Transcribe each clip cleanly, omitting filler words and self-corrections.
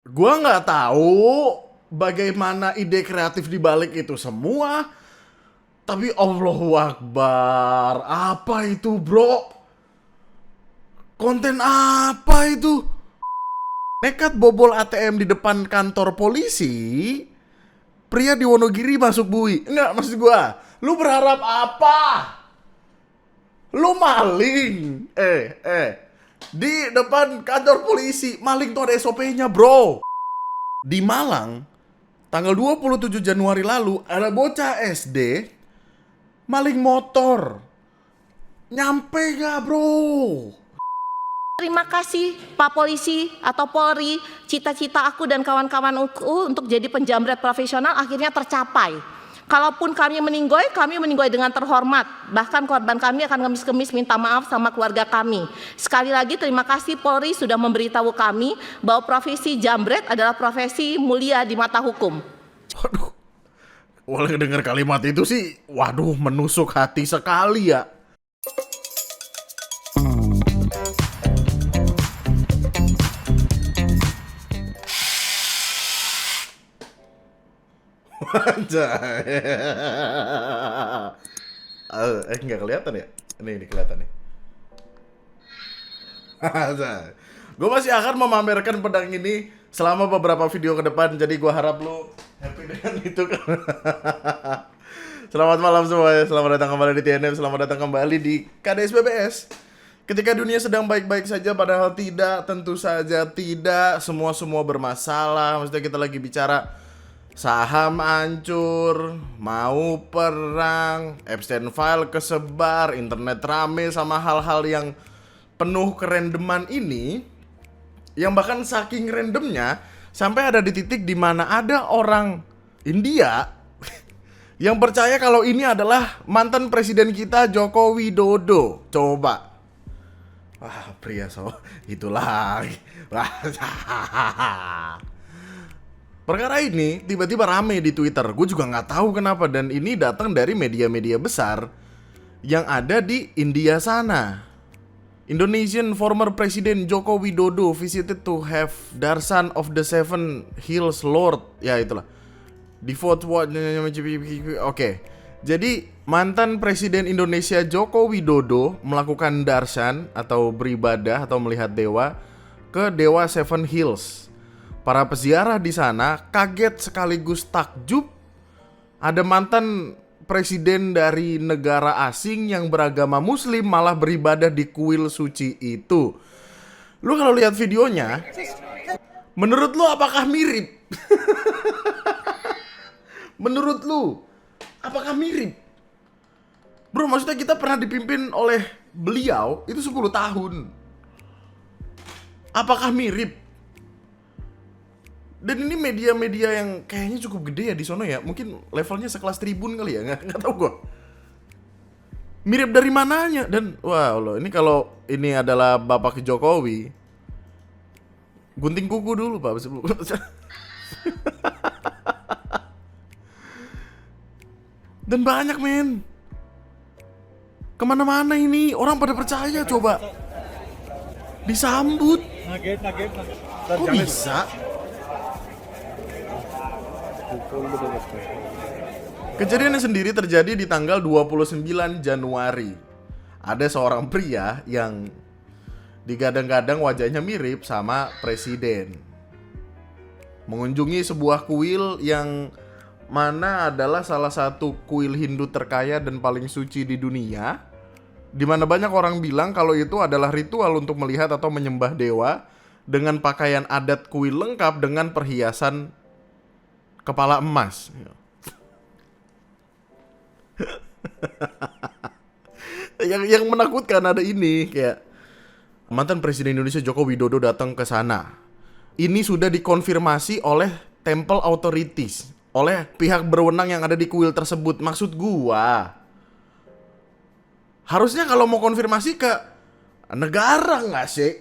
Gua nggak tahu bagaimana ide kreatif di balik itu semua, tapi Allahu Akbar, apa itu bro? Konten apa itu? Nekat bobol ATM di depan kantor polisi, pria di Wonogiri masuk bui. Enggak, maksud gua, lu berharap apa? Lu maling. Di depan kantor polisi, maling tuh ada SOP-nya, bro. Di Malang, tanggal 27 Januari lalu, ada bocah SD maling motor. Nyampe gak, bro? Terima kasih Pak Polisi atau Polri, cita-cita aku dan kawan-kawan untuk jadi penjamret profesional akhirnya tercapai. Kalaupun kami meninggoy dengan terhormat. Bahkan korban kami akan kemis-kemis minta maaf sama keluarga kami. Sekali lagi terima kasih Polri sudah memberitahu kami bahwa profesi jambret adalah profesi mulia di mata hukum. Waduh, walau dengar kalimat itu sih, waduh, menusuk hati sekali ya. Anjay. Nggak kelihatan ya? Ini kelihatan nih. Gue masih akan memamerkan pedang ini selama beberapa video ke depan. Jadi gue harap lo happy dengan itu kan. Selamat malam semuanya. Selamat datang kembali di TNM. Selamat datang kembali di KDSBBS. Ketika dunia sedang baik-baik saja, padahal tidak, tentu saja tidak. Semua bermasalah. Maksudnya kita lagi bicara saham hancur, mau perang, Epstein file kesebar, internet rame sama hal-hal yang penuh kerandoman ini, yang bahkan saking randomnya sampai ada di titik di mana ada orang India yang percaya kalau ini adalah mantan presiden kita Joko Widodo. Coba. Wah, pria itulah. Perkara ini tiba-tiba rame di Twitter. Gue juga nggak tahu kenapa, dan ini datang dari media-media besar yang ada di India sana. Indonesian former President Joko Widodo visited to have Darshan of the Seven Hills Lord. Ya itulah. Default what? Oke. Jadi mantan Presiden Indonesia Joko Widodo melakukan darshan atau beribadah atau melihat dewa ke Dewa Seven Hills. Para peziarah di sana kaget sekaligus takjub. Ada mantan presiden dari negara asing yang beragama muslim malah beribadah di kuil suci itu. Lu kalau lihat videonya, menurut lu apakah mirip? Menurut lu apakah mirip? Bro, maksudnya kita pernah dipimpin oleh beliau itu 10 tahun. Apakah mirip? Dan ini media-media yang kayaknya cukup gede ya di sono ya. Mungkin levelnya sekelas Tribun kali ya, nggak tahu gue. Mirip dari mananya? Dan wah loh, ini kalau ini adalah Bapak Jokowi, gunting kuku dulu Pak. Dan banyak men. Kemana-mana ini orang pada percaya, coba disambut. Kok bisa? Kejadiannya sendiri terjadi di tanggal 29 Januari. Ada seorang pria yang digadang-gadang wajahnya mirip sama presiden mengunjungi sebuah kuil yang mana adalah salah satu kuil Hindu terkaya dan paling suci di dunia, di mana banyak orang bilang kalau itu adalah ritual untuk melihat atau menyembah dewa dengan pakaian adat kuil lengkap dengan perhiasan kepala emas. Yang menakutkan ada ini, kayak mantan Presiden Indonesia Joko Widodo datang ke sana. Ini sudah dikonfirmasi oleh temple authorities, oleh pihak berwenang yang ada di kuil tersebut. Maksud gua, harusnya kalau mau konfirmasi ke negara nggak sih?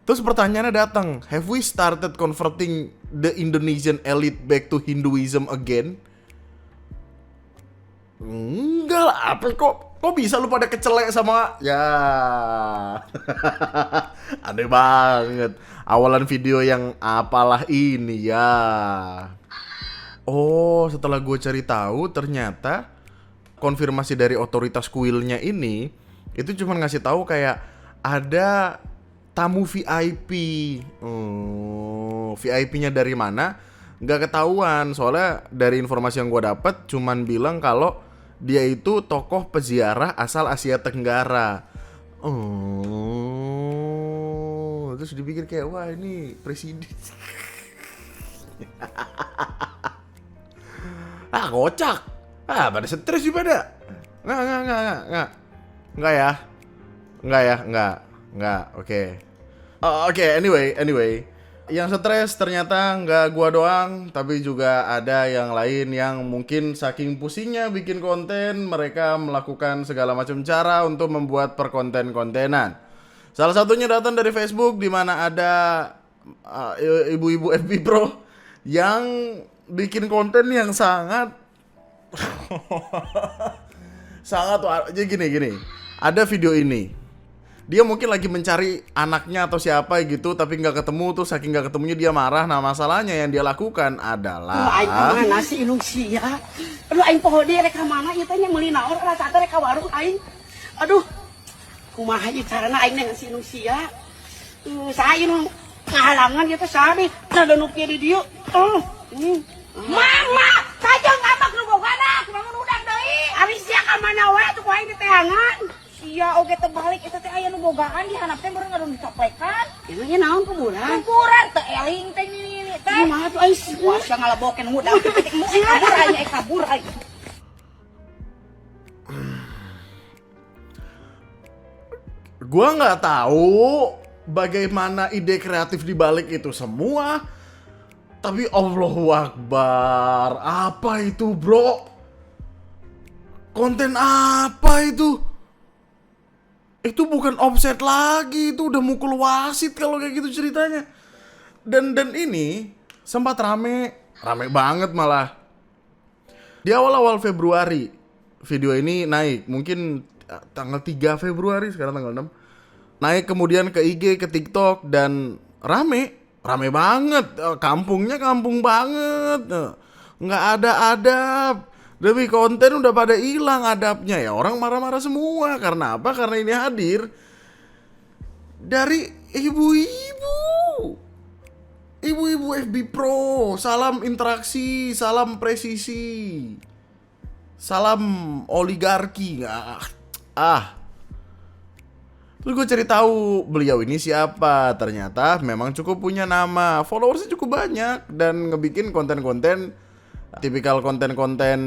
Terus pertanyaannya datang, have we started converting the Indonesian elite back to Hinduism again? Enggak lah, apa kok Kok bisa lu pada kecelek sama ya? Aneh banget. Awalan video yang apalah ini ya. Oh, setelah gue cari tahu ternyata konfirmasi dari otoritas kuilnya ini itu cuma ngasih tahu kayak ada tamu VIP. VIP-nya dari mana? Nggak ketahuan. Soalnya dari informasi yang gue dapat cuman bilang kalau dia itu tokoh peziarah asal Asia Tenggara. Terus dipikir kayak wah ini presiden. Kocak. Pada stres juga pada. Enggak. Oke. Oke, anyway. Yang stres ternyata nggak gua doang, tapi juga ada yang lain yang mungkin saking pusingnya bikin konten, mereka melakukan segala macam cara untuk membuat perkonten-kontenan. Salah satunya datang dari Facebook, di mana ada ibu-ibu FB Pro yang bikin konten yang sangat jadi gini. Ada video ini. Dia mungkin lagi mencari anaknya atau siapa gitu, tapi nggak ketemu, tuh saking nggak ketemunya dia marah. Nah, masalahnya yang dia lakukan adalah aing mana si indung sia. Aduh aing poho deui rek ka mana ieu teh nya meuli naon rasa teh rek ka warung aing. Aduh. Kumaha ieu carana aing dengan si indung sia. Saha ieu nu ngahalangan ieu teh saha deui? Ada nu kieu di dieu. Mama, sajeng ngambak nu bogana, kumaha udah deui. Ari sia ka mana wae tuh aing teteangan. Iya, oke terbalik itu teh aya nu bogaan di handap teh beureung ngadon dicopekan. Emangnya naon kuburan? Kuburan teh eling teh ini teh. Kumaha tuh ais? Wah, sia ngalabokeun mudah pitik mu kabur aya. Gua nggak tahu bagaimana ide kreatif di balik itu semua. Tapi Allahu Akbar, apa itu, bro? Konten apa itu? Itu bukan offset lagi, itu udah mukul wasit kalau kayak gitu ceritanya. Dan ini sempat rame banget malah. Di awal-awal Februari video ini naik, mungkin tanggal 3 Februari, sekarang tanggal 6. Naik kemudian ke IG, ke TikTok, dan rame banget. Kampungnya kampung banget, nggak ada adab. Demi konten udah pada hilang adabnya ya, orang marah-marah semua. Karena apa? Karena ini hadir dari ibu-ibu FB Pro. Salam interaksi, salam presisi, salam oligarki. Terus gue cari tahu beliau ini siapa. Ternyata memang cukup punya nama, followersnya cukup banyak, dan ngebikin konten-konten tipikal konten-konten,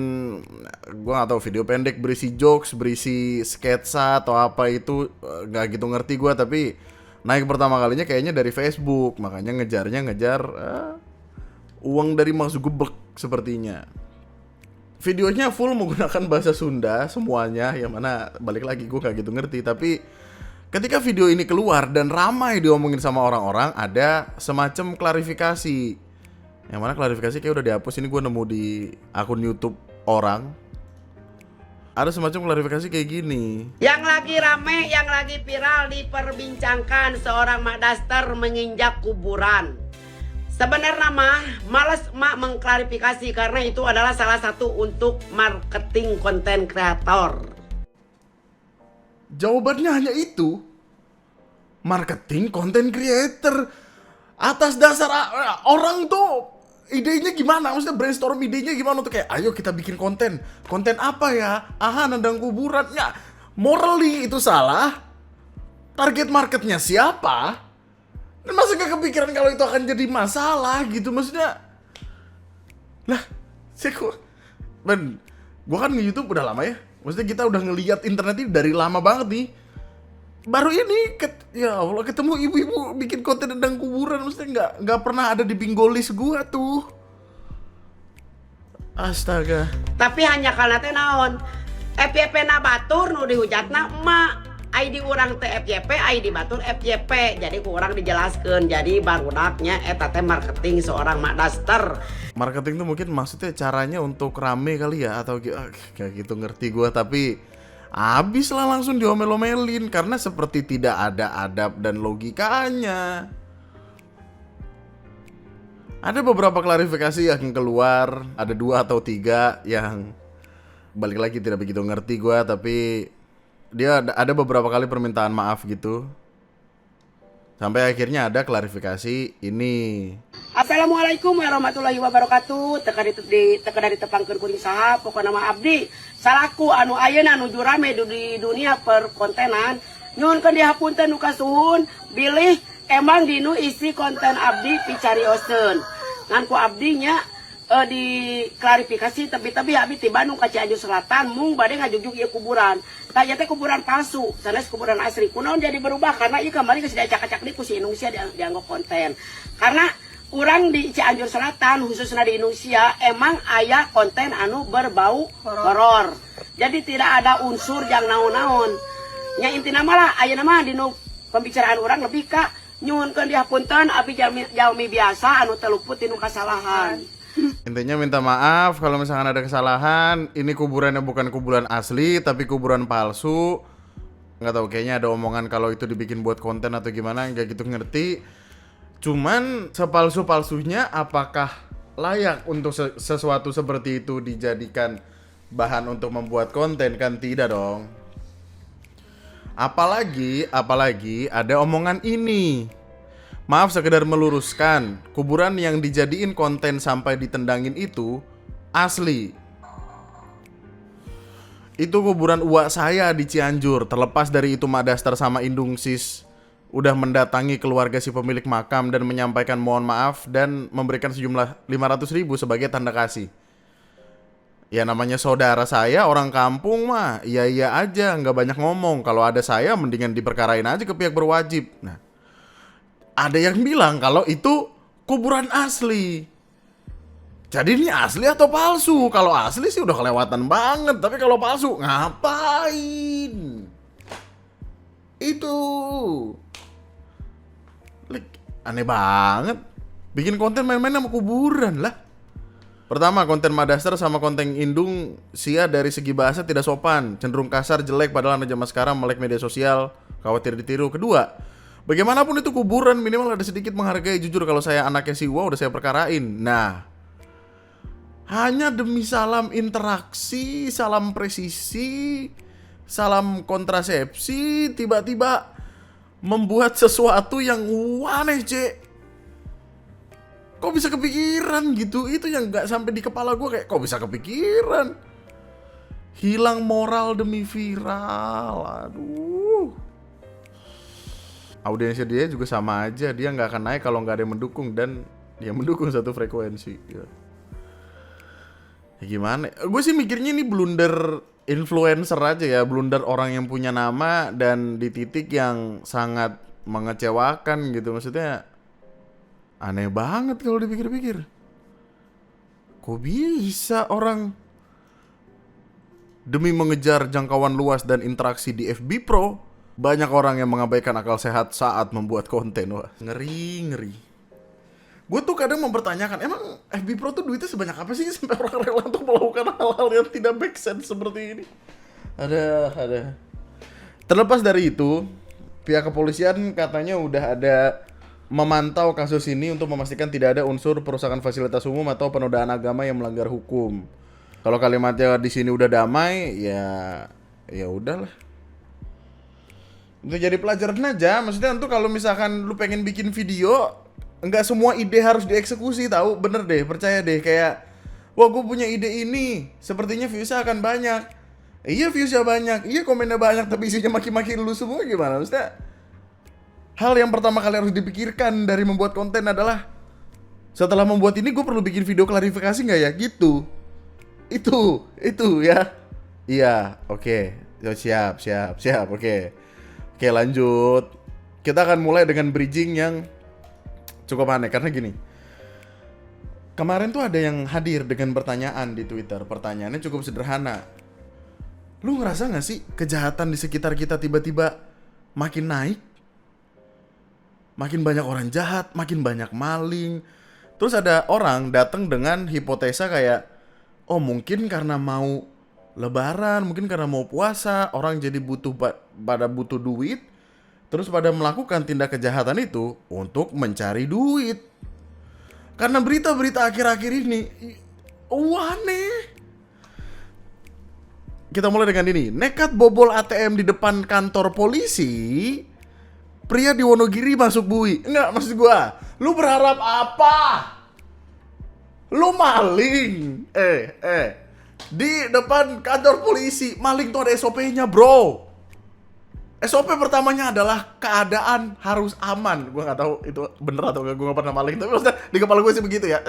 gue gak tahu, video pendek berisi jokes, berisi sketsa atau apa itu, gak gitu ngerti gue. Tapi naik pertama kalinya kayaknya dari Facebook, makanya ngejar uang dari Mas Zuckerberg sepertinya. Videonya full menggunakan bahasa Sunda semuanya, yang mana balik lagi gue gak gitu ngerti. Tapi ketika video ini keluar dan ramai diomongin sama orang-orang, ada semacam klarifikasi. Yang mana klarifikasi kayak udah dihapus. Ini gue nemu di akun YouTube orang. Ada semacam klarifikasi kayak gini. Yang lagi rame, yang lagi viral diperbincangkan, seorang mak daster menginjak kuburan. Sebenarnya males mak mengklarifikasi karena itu adalah salah satu untuk marketing konten kreator. Jawabannya hanya itu. Marketing konten creator. Atas dasar orang tuh idenya gimana? Maksudnya brainstorm idenya gimana tuh, kayak ayo kita bikin konten. Konten apa ya? Nendang kuburan. Ya, morally itu salah. Target marketnya siapa? Dan masa gak kepikiran kalau itu akan jadi masalah gitu? Maksudnya lah, gue kan nge-YouTube udah lama ya. Maksudnya kita udah ngelihat internet ini dari lama banget nih. Baru ini ya Allah ketemu ibu-ibu bikin konten tentang kuburan, maksudnya nggak pernah ada di bingo list gua tuh. Astaga. Tapi hanya karena teh naon FYP na batur nu dihujatna emak. ID urang teh FYP, ID batur FYP. Jadi ku urang dijelaskeun. Jadi barudaknya eta teh marketing seorang mak daster. Marketing tuh mungkin maksudnya caranya untuk rame kali ya, atau kayak gitu ngerti gua. Tapi Habis lah langsung diomel-omelin karena seperti tidak ada adab dan logikanya. Ada beberapa klarifikasi yang keluar, ada 2 atau 3 yang balik lagi tidak begitu ngerti gue, tapi dia ada beberapa kali permintaan maaf gitu. Sampai akhirnya ada klarifikasi ini. Assalamualaikum warahmatullahi wabarakatuh. Teka dari tepangkeun kuring saha pokona mah abdi salaku anu ayeuna nuju rame di dunia perkontenan nyuhunkeun dihapunten nu kasuhun bilih emang dinu isi konten abdi picarioseun ngan ku abdinya di klarifikasi tapi abdi ti Bandung ka Cianjur Selatan mung bade ngajugjug ieu kuburan tanya teh kuburan palsu sanes kuburan asli kunaon jadi berubah karena ieu kamari geus diacak-acak di ku si Indonesia dianggap konten karena urang di Cianjur Selatan khususnya di Indonesia emang aya konten anu berbau horor jadi tidak ada unsur yang naon-naon nya intina malah aya nama dinu pembicaraan urang lebih ka nyuhunkeun dihapunten abdi jalmi biasa anu teu luput tinu kasalahan. Intinya minta maaf kalau misalkan ada kesalahan. Ini kuburannya bukan kuburan asli tapi kuburan palsu. Nggak tahu, kayaknya ada omongan kalau itu dibikin buat konten atau gimana, nggak gitu ngerti. Cuman sepalsu-palsunya apakah layak untuk sesuatu seperti itu dijadikan bahan untuk membuat konten? Kan tidak dong. Apalagi ada omongan ini. Maaf, sekedar meluruskan, kuburan yang dijadiin konten sampai ditendangin itu asli. Itu kuburan uak saya di Cianjur. Terlepas dari itu Madastar sama Indungsis udah mendatangi keluarga si pemilik makam dan menyampaikan mohon maaf dan memberikan sejumlah 500.000 sebagai tanda kasih. Ya namanya saudara saya, orang kampung mah iya aja, nggak banyak ngomong. Kalau ada saya mendingan diperkarain aja ke pihak berwajib. Nah, ada yang bilang kalau itu kuburan asli. Jadi ini asli atau palsu? Kalau asli sih udah kelewatan banget. Tapi kalau palsu, ngapain? Itu aneh banget. Bikin konten main-main sama kuburan lah. Pertama, konten Madastar sama konten Indung Sia dari segi bahasa tidak sopan, cenderung kasar, jelek, padahal anak zaman sekarang melek media sosial, khawatir ditiru. Kedua, bagaimanapun itu kuburan, minimal ada sedikit menghargai. Jujur kalau saya anaknya si Wow udah saya perkarain. Nah, hanya demi salam interaksi, salam presisi, salam kontrasepsi, tiba-tiba membuat sesuatu yang aneh, Cek. Kok bisa kepikiran gitu? Itu yang gak sampai di kepala gue, kayak kok bisa kepikiran? Hilang moral demi viral. Aduh. Audiensnya dia juga sama aja. Dia gak akan naik kalau gak ada yang mendukung. Dan dia mendukung satu frekuensi ya. Gimana? Gue sih mikirnya ini blunder influencer aja ya. Blunder orang yang punya nama dan di titik yang sangat mengecewakan gitu. Maksudnya aneh banget kalau dipikir-pikir. Kok bisa orang demi mengejar jangkauan luas dan interaksi di FB Pro, banyak orang yang mengabaikan akal sehat saat membuat konten. Wah, ngeri. Gue tuh kadang mempertanyakan, emang FB Pro tuh duitnya sebanyak apa sih sampai orang rela untuk melakukan hal-hal yang tidak make sense seperti ini? Ada. Terlepas dari itu, pihak kepolisian katanya udah ada memantau kasus ini untuk memastikan tidak ada unsur perusakan fasilitas umum atau penodaan agama yang melanggar hukum. Kalau kalimatnya di sini udah damai, ya udahlah. Untuk jadi pelajaran aja, maksudnya untuk kalau misalkan lu pengen bikin video, enggak semua ide harus dieksekusi, tahu? Bener deh, percaya deh, kayak wah gue punya ide ini, sepertinya viewsnya akan banyak. Iya viewsnya banyak, iya komennya banyak, tapi isinya maki-maki lu semua gimana? Maksudnya hal yang pertama kali harus dipikirkan dari membuat konten adalah setelah membuat ini gue perlu bikin video klarifikasi nggak ya? Gitu. Itu ya. Iya, oke. Siap. Oke, lanjut. Kita akan mulai dengan bridging yang cukup aneh karena gini. Kemarin tuh ada yang hadir dengan pertanyaan di Twitter. Pertanyaannya cukup sederhana. Lu ngerasa nggak sih kejahatan di sekitar kita tiba-tiba makin naik? Makin banyak orang jahat, makin banyak maling. Terus ada orang datang dengan hipotesa kayak, oh mungkin karena mau Lebaran, mungkin karena mau puasa, orang jadi pada butuh duit, terus pada melakukan tindak kejahatan itu untuk mencari duit. Karena berita-berita akhir-akhir ini, aneh. Kita mulai dengan ini. Nekat bobol ATM di depan kantor polisi, pria di Wonogiri masuk bui. Enggak, maksud gua, lu berharap apa? Lu maling. Di depan kantor polisi, maling tuh ada SOP-nya, bro. SOP pertamanya adalah keadaan harus aman. Gue nggak tahu itu bener atau nggak, gue nggak pernah maling. Tapi maksudnya di kepala gue sih begitu ya.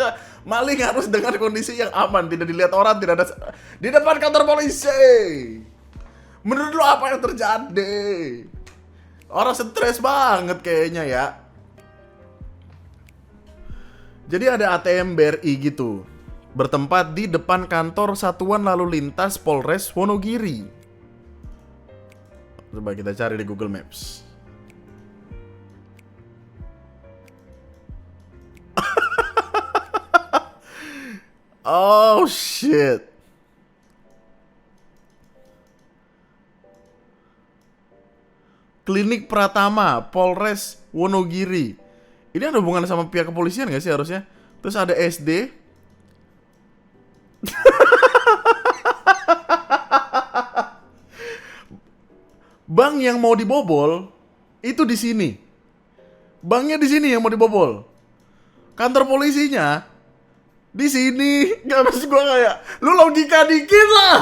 Maling harus dengan kondisi yang aman, tidak dilihat orang, tidak ada di depan kantor polisi. Menurut lo apa yang terjadi? Orang stres banget kayaknya ya. Jadi ada ATM BRI gitu, bertempat di depan kantor Satuan Lalu Lintas Polres Wonogiri. Coba kita cari di Google Maps. Oh shit. Klinik Pratama Polres Wonogiri. Ini ada hubungan sama pihak kepolisian gak sih harusnya? Terus ada SD. Bank yang mau dibobol itu di sini. Banknya di sini yang mau dibobol. Kantor polisinya di sini. Gak maksud gue kayak, lu logika dikit lah.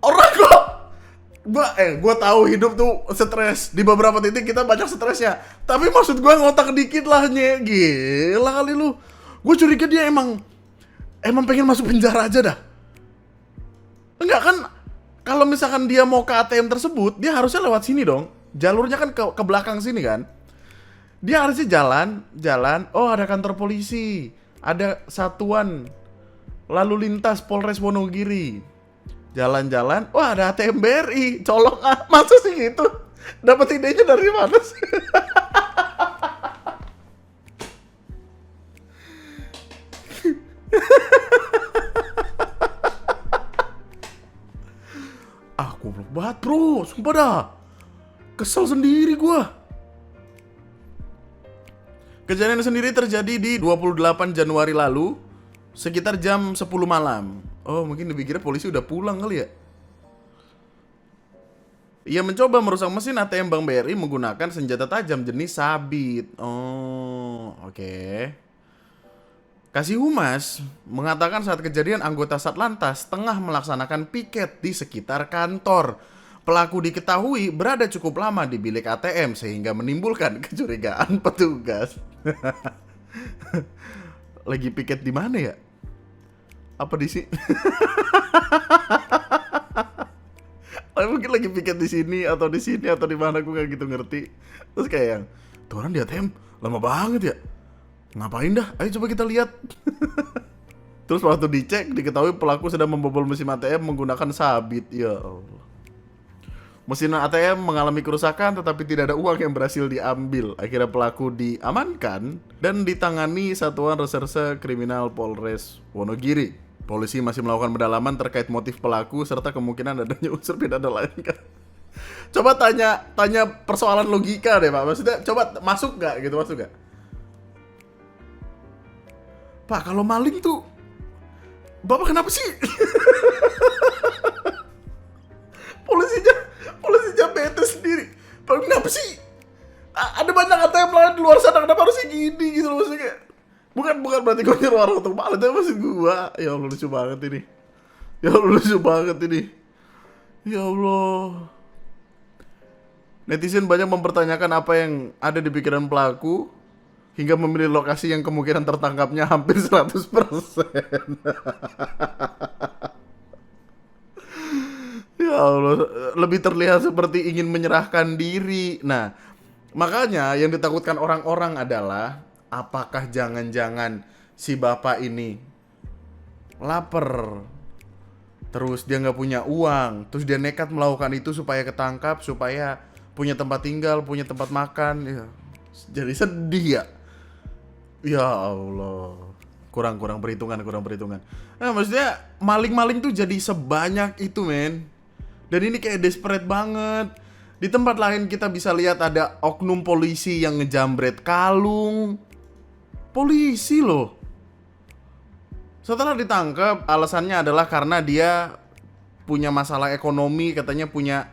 Orang kok gue tahu hidup tuh stres. Di beberapa titik kita banyak stresnya. Tapi maksud gue ngotak dikit lah, gila kali lu. Gue curiga dia emang pengen masuk penjara aja dah. Enggak kan? Kalau misalkan dia mau ke ATM tersebut, dia harusnya lewat sini dong. Jalurnya kan ke belakang sini kan. Dia harusnya jalan. Oh, ada kantor polisi, ada Satuan Lalu Lintas Polres Wonogiri. Jalan-jalan, wah ada ATM BRI. Colok ah, masa sih gitu? Dapat idenya dari mana sih? Goblok banget bro, sumpah dah. Kesel sendiri gua. Kejadian sendiri terjadi di 28 Januari lalu, sekitar jam 10 malam. Oh, mungkin dipikirnya polisi udah pulang kali ya. Ia mencoba merusak mesin ATM Bank BRI menggunakan senjata tajam jenis sabit. Oh, oke. Kasih Humas mengatakan saat kejadian anggota Satlantas tengah melaksanakan piket di sekitar kantor. Pelaku diketahui berada cukup lama di bilik ATM sehingga menimbulkan kecurigaan petugas. Lagi piket di mana ya? Apa di sini? Mungkin lagi piket di sini atau di sini atau di mana, gue gak gitu ngerti. Terus kayak yang, tuh orang di ATM lama banget ya. Ngapain dah? Ayo coba kita lihat. Terus waktu dicek diketahui pelaku sedang membobol mesin ATM menggunakan sabit. Ya Allah. Mesin ATM mengalami kerusakan tetapi tidak ada uang yang berhasil diambil. Akhirnya pelaku diamankan dan ditangani Satuan Reserse Kriminal Polres Wonogiri. Polisi masih melakukan pendalaman terkait motif pelaku serta kemungkinan adanya unsur pidana lain. Coba tanya persoalan logika deh Pak. Maksudnya coba masuk gak gitu, masuk gak? Pak, kalau maling tuh Bapak kenapa sih? Polisinya bete sendiri. Pak, kenapa sih? Ada banyak ATM lain di luar sana, kenapa harusnya gini gitu loh, maksudnya. Bukan berarti gue nyuruh orang untuk maling, tapi maksud gue, ya Allah lucu banget ini. Ya Allah. Netizen banyak mempertanyakan apa yang ada di pikiran pelaku hingga memilih lokasi yang kemungkinan tertangkapnya hampir 100%. Ya Allah, lebih terlihat seperti ingin menyerahkan diri. Nah, makanya yang ditakutkan orang-orang adalah apakah jangan-jangan si bapak ini lapar, terus dia nggak punya uang, terus dia nekat melakukan itu supaya ketangkap, supaya punya tempat tinggal, punya tempat makan. Ya, jadi sedih ya. Ya Allah, kurang perhitungan. Nah, maksudnya maling-maling tuh jadi sebanyak itu, men. Dan ini kayak desperate banget. Di tempat lain kita bisa lihat ada oknum polisi yang ngejambret kalung. Polisi loh. Setelah ditangkap, alasannya adalah karena dia punya masalah ekonomi, katanya punya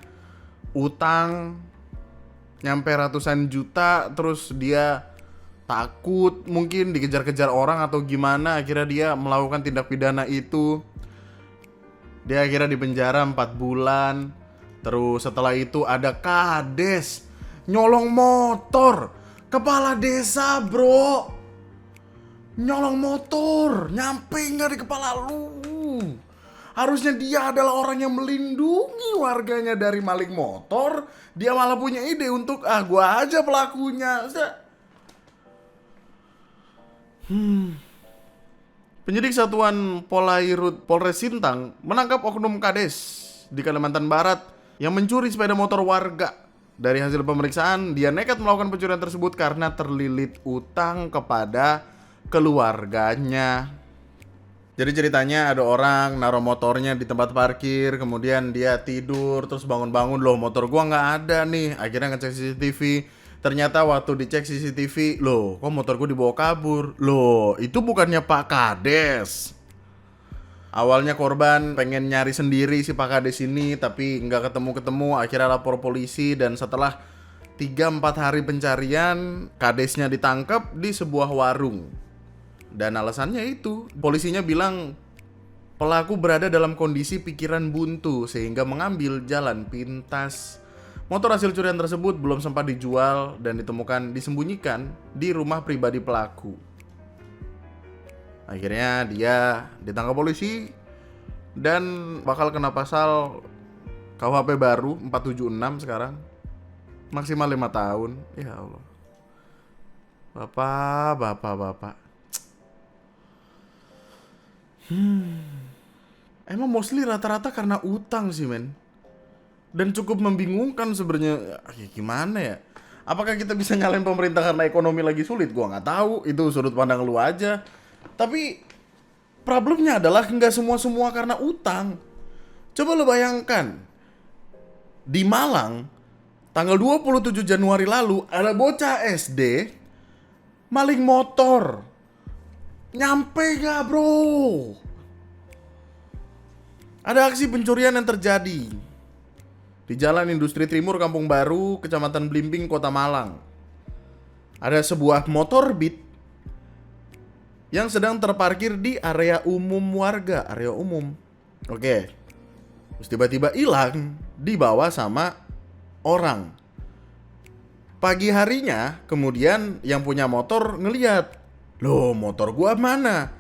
utang nyampe ratusan juta, terus dia takut mungkin dikejar-kejar orang atau gimana, akhirnya dia melakukan tindak pidana itu. Dia akhirnya dipenjara 4 bulan. Terus setelah itu ada kades nyolong motor, kepala desa bro, nyolong motor, nyampe nggak di kepala lu. Harusnya dia adalah orang yang melindungi warganya dari maling motor. Dia malah punya ide untuk gua aja pelakunya. Penyidik Satuan Polairut Polres Sintang menangkap oknum kades di Kalimantan Barat yang mencuri sepeda motor warga. Dari hasil pemeriksaan, dia nekat melakukan pencurian tersebut karena terlilit utang kepada keluarganya. Jadi ceritanya ada orang naruh motornya di tempat parkir, kemudian dia tidur, terus bangun-bangun, loh motor gua nggak ada nih. Akhirnya ngecek CCTV, ternyata waktu dicek CCTV, loh kok motor gua dibawa kabur. Loh itu bukannya Pak Kades. Awalnya korban pengen nyari sendiri si Pak Kades ini, tapi nggak ketemu-ketemu, akhirnya lapor polisi. Dan setelah 3-4 hari pencarian, Kadesnya ditangkap di sebuah warung. Dan alasannya itu, polisinya bilang pelaku berada dalam kondisi pikiran buntu sehingga mengambil jalan pintas. Motor hasil curian tersebut belum sempat dijual dan ditemukan disembunyikan di rumah pribadi pelaku. Akhirnya dia ditangkap polisi dan bakal kena pasal KUHP baru 476 sekarang. Maksimal 5 tahun. Ya Allah. Bapak. Emang mostly rata-rata karena utang sih, men. Dan cukup membingungkan sebenarnya. Ya gimana ya? Apakah kita bisa nyalain pemerintah karena ekonomi lagi sulit? Gua nggak tahu. Itu sudut pandang lu aja. Tapi problemnya adalah nggak semua karena utang. Coba lu bayangkan, di Malang tanggal 27 Januari lalu ada bocah SD maling motor. Nyampe gak bro? Ada aksi pencurian yang terjadi di Jalan Industri Timur, Kampung Baru, Kecamatan Blimbing, Kota Malang. Ada sebuah motor Beat yang sedang terparkir di area umum warga, area umum. Oke. Terus tiba-tiba hilang, dibawa sama orang. Pagi harinya, kemudian yang punya motor ngeliat, loh motor gua mana?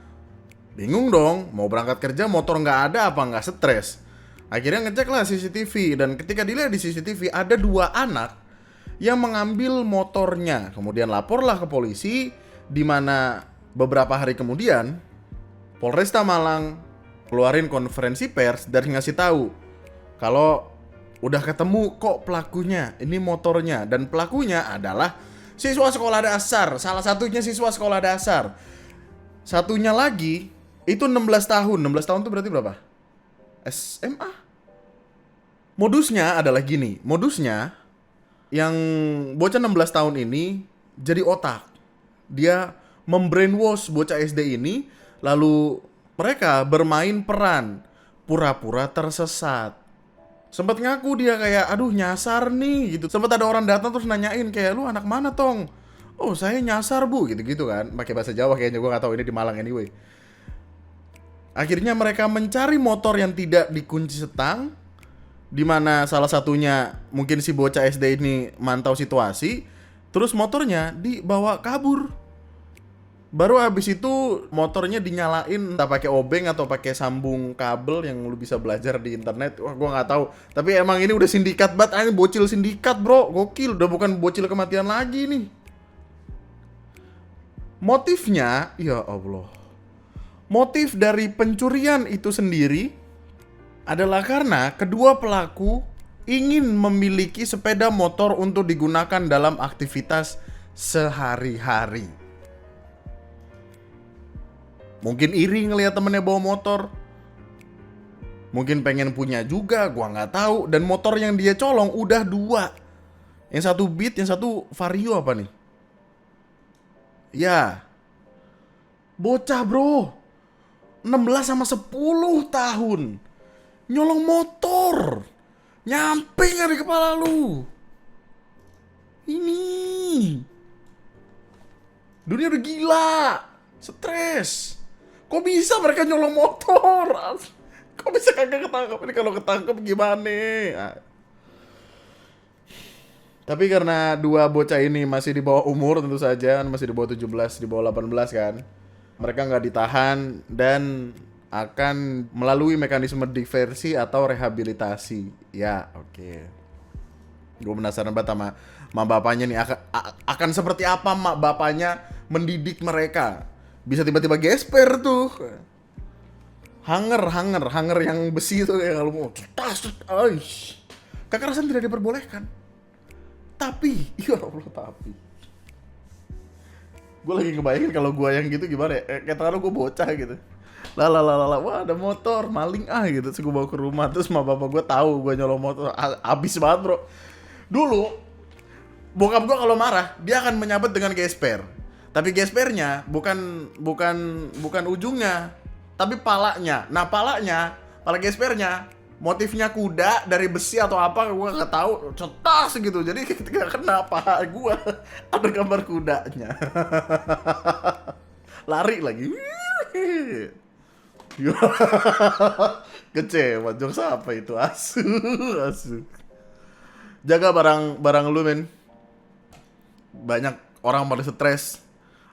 Bingung dong, mau berangkat kerja motor nggak ada apa nggak stres. Akhirnya ngeceklah CCTV, dan ketika dilihat di CCTV ada 2 anak yang mengambil motornya. Kemudian laporlah ke polisi, di mana beberapa hari kemudian Polresta Malang keluarin konferensi pers dan ngasih tahu kalau udah ketemu kok pelakunya, ini motornya, dan pelakunya adalah siswa sekolah dasar. Salah satunya siswa sekolah dasar. Satunya lagi itu 16 tahun. 16 tahun itu berarti berapa? SMA. Modusnya adalah gini. Modusnya yang bocah 16 tahun ini jadi otak. Dia membrainwash bocah SD ini, lalu mereka bermain peran pura-pura tersesat. Sempat ngaku dia kayak, aduh nyasar nih gitu. Sempat ada orang datang terus nanyain kayak, lu anak mana tong? Oh saya nyasar bu, gitu-gitu kan. Pakai bahasa Jawa kayaknya, gue gak tahu ini di Malang anyway. Akhirnya mereka mencari motor yang tidak dikunci setang, dimana salah satunya mungkin si bocah SD ini mantau situasi. Terus motornya dibawa kabur. Baru habis itu motornya dinyalain, entah pakai obeng atau pakai sambung kabel yang lu bisa belajar di internet. Wah, gua nggak tahu. Tapi emang ini udah sindikat banget, ini bocil sindikat, bro. Gokil, udah bukan bocil kematian lagi nih. Motifnya, ya Allah. Motif dari pencurian itu sendiri adalah karena kedua pelaku ingin memiliki sepeda motor untuk digunakan dalam aktivitas sehari-hari. Mungkin iri ngelihat temennya bawa motor. Mungkin pengen punya juga, gua nggak tahu. Dan motor yang dia colong udah 2. Yang satu Beat, yang satu Vario apa nih? Ya. Bocah bro. 16 sama 10 tahun. Nyolong motor. Nyampe nggak di kepala lu? Ini. Dunia udah gila. Stres. Kok bisa mereka nyolong motor? Kok bisa kagak ketangkep? Ini kalau ketangkep gimana? Tapi karena 2 bocah ini masih di bawah umur tentu saja, masih di bawah 17, di bawah 18 kan. Mereka nggak ditahan dan akan melalui mekanisme diversi atau rehabilitasi. Ya, oke. Gue penasaran banget sama bapaknya nih. Akan seperti apa mak bapaknya mendidik mereka? Bisa tiba-tiba gesper tuh. Hanger yang besi itu kayak kalau mau kekerasan tidak diperbolehkan. Tapi, ya Allah tapi. Gue lagi ngebayangin kalau gue yang gitu gimana ya? Kayak terlalu gue bocah gitu. Wah ada motor, maling gitu. Terus gue bawa ke rumah, terus sama bapak gue tahu gue nyolong motor. Abis banget bro. Dulu, bokap gue kalau marah, dia akan menyabet dengan gesper. Tapi gespernya bukan ujungnya, tapi palanya. Nah pala gespernya, motifnya kuda dari besi atau apa, gue nggak tahu, cetas gitu. Jadi ketika kena paha gue, ada gambar kudanya. Lari lagi. Kecewa, jokes apa itu? Asu. Jaga barang lu men. Banyak orang pada stres.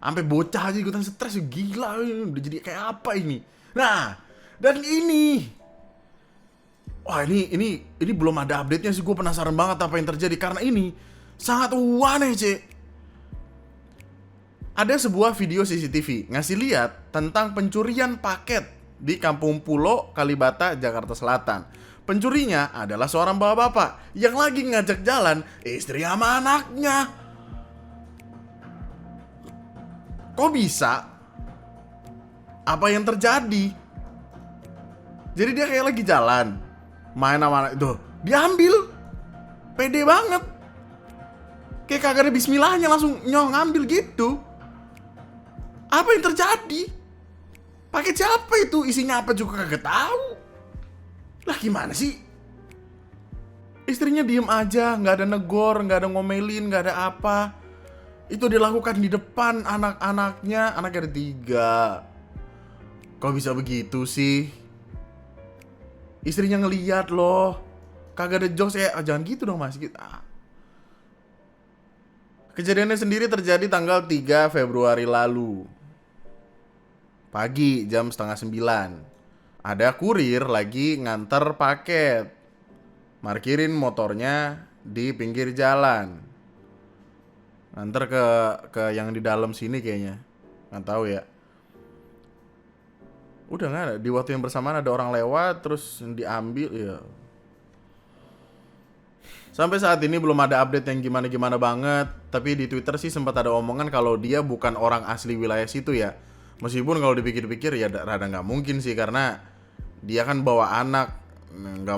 Sampai bocah aja ikutan stres, gila. Udah jadi kayak apa ini? Nah, dan ini. Wah ini belum ada update-nya sih. Gue penasaran banget apa yang terjadi. Karena ini sangat aneh cek. Ada sebuah video CCTV ngasih lihat tentang pencurian paket di Kampung Pulo, Kalibata, Jakarta Selatan. Pencurinya adalah seorang bapak-bapak yang lagi ngajak jalan istri sama anaknya. Kok bisa? Apa yang terjadi? Jadi dia kayak lagi jalan, main sama anak itu, diambil. Pede banget. Kayak kagak ada bismillahnya, langsung ngambil gitu. Apa yang terjadi? Paket siapa itu? Isinya apa juga kagak tahu. Lah gimana sih? Istrinya diem aja, nggak ada negor, nggak ada ngomelin, nggak ada apa. Itu dilakukan di depan anaknya ada 3. Kok bisa begitu sih? Istrinya ngeliat loh. Kagak ada jokes jangan gitu dong mas. Kejadiannya sendiri terjadi tanggal 3 Februari lalu. Pagi jam 8:30. Ada kurir lagi nganter paket. Parkirin motornya di pinggir jalan. Nganter ke yang di dalam sini kayaknya. Nggak tahu ya. Udah nggak ada. Di waktu yang bersamaan ada orang lewat terus diambil ya. Sampai saat ini belum ada update yang gimana-gimana banget. Tapi di Twitter sih sempat ada omongan kalau dia bukan orang asli wilayah situ ya. Meskipun kalau dipikir-pikir ya rada nggak mungkin sih, karena dia kan bawa anak, nggak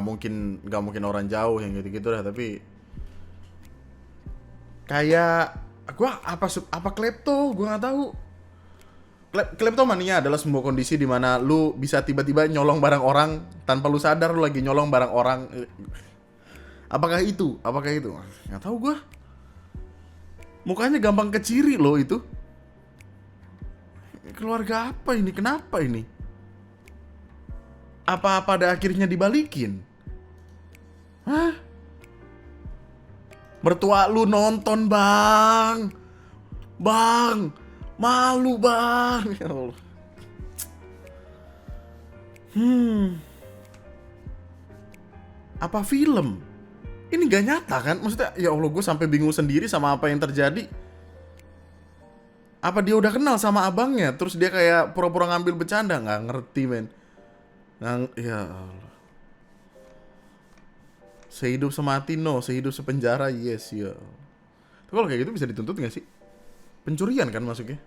mungkin orang jauh yang gitu-gitu dah. Tapi kayak gua apa klepto, gua nggak tahu. Kleptomania adalah sebuah kondisi di mana lu bisa tiba-tiba nyolong barang orang tanpa lu sadar lu lagi nyolong barang orang. Apakah itu? Nggak tahu gua. Mukanya gampang keciri loh itu. Keluarga apa ini? Kenapa ini? Apa pada akhirnya dibalikin? Hah? Mertua lu nonton bang. Bang, malu bang. Ya Allah. Apa film? Ini gak nyata kan? Maksudnya ya Allah, gue sampai bingung sendiri sama apa yang terjadi. Apa dia udah kenal sama abangnya, terus dia kayak pura-pura ngambil bercanda? Nggak ngerti men. Ya Allah. Sehidup semati no, sehidup sepenjara yes ya. Kalau kayak gitu bisa dituntut nggak sih? Pencurian kan masuknya?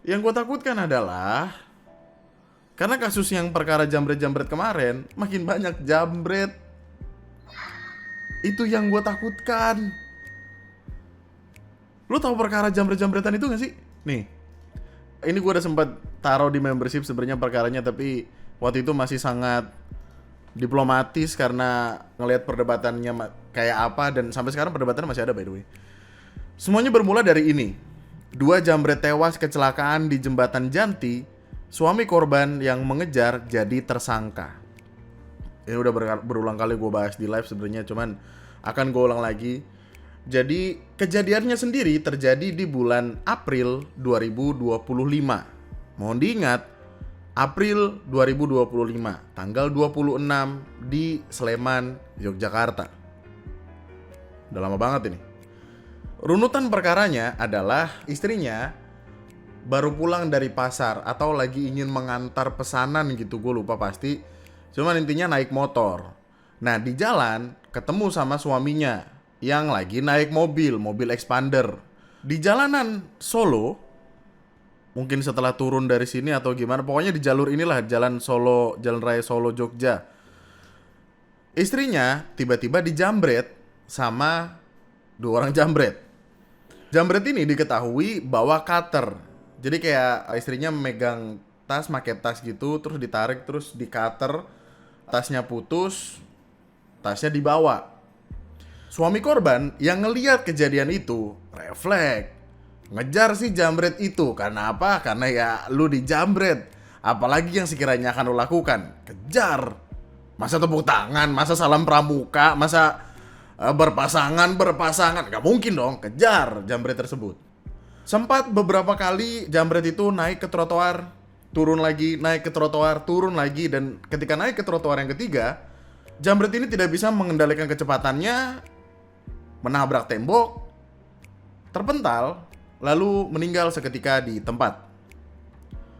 Yang gue takutkan adalah karena kasus yang perkara jambret-jambret kemarin makin banyak jambret. Itu yang gue takutkan. Lu tahu perkara jambret-jambretan itu gak sih? Nih, ini gue udah sempat taruh di membership sebenarnya perkaranya, tapi waktu itu masih sangat diplomatis karena ngelihat perdebatannya kayak apa, dan sampai sekarang perdebatannya masih ada by the way. Semuanya bermula dari ini. 2 jambret tewas kecelakaan di Jembatan Janti. Suami korban yang mengejar jadi tersangka. Ini udah berulang kali gue bahas di live sebenarnya, cuman akan gue ulang lagi. Jadi kejadiannya sendiri terjadi di bulan April 2025. Mohon diingat, April 2025, tanggal 26 di Sleman, Yogyakarta. Udah lama banget ini. Runutan perkaranya adalah istrinya baru pulang dari pasar atau lagi ingin mengantar pesanan gitu, gue lupa pasti. Cuman intinya naik motor. Nah, di jalan ketemu sama suaminya yang lagi naik mobil expander. Di jalanan Solo, mungkin setelah turun dari sini atau gimana, pokoknya di jalur inilah, jalan Solo, Jalan Raya Solo Jogja. Istrinya tiba-tiba dijambret sama 2 orang jambret. Jambret ini diketahui bawa cutter. Jadi kayak istrinya megang tas, pakai tas gitu, terus ditarik, terus di cutter, tasnya putus, tasnya dibawa. Suami korban yang ngelihat kejadian itu refleks, ngejar si jambret itu. Karena apa? Karena ya lu dijambret. Apalagi yang sekiranya akan lu lakukan? Kejar. Masa tepuk tangan, masa salam pramuka, masa berpasangan. Gak mungkin dong, kejar jambret tersebut. Sempat beberapa kali jambret itu naik ke trotoar, turun lagi, naik ke trotoar, turun lagi. Dan ketika naik ke trotoar yang ketiga, jambret ini tidak bisa mengendalikan kecepatannya, menabrak tembok, terpental, lalu meninggal seketika di tempat.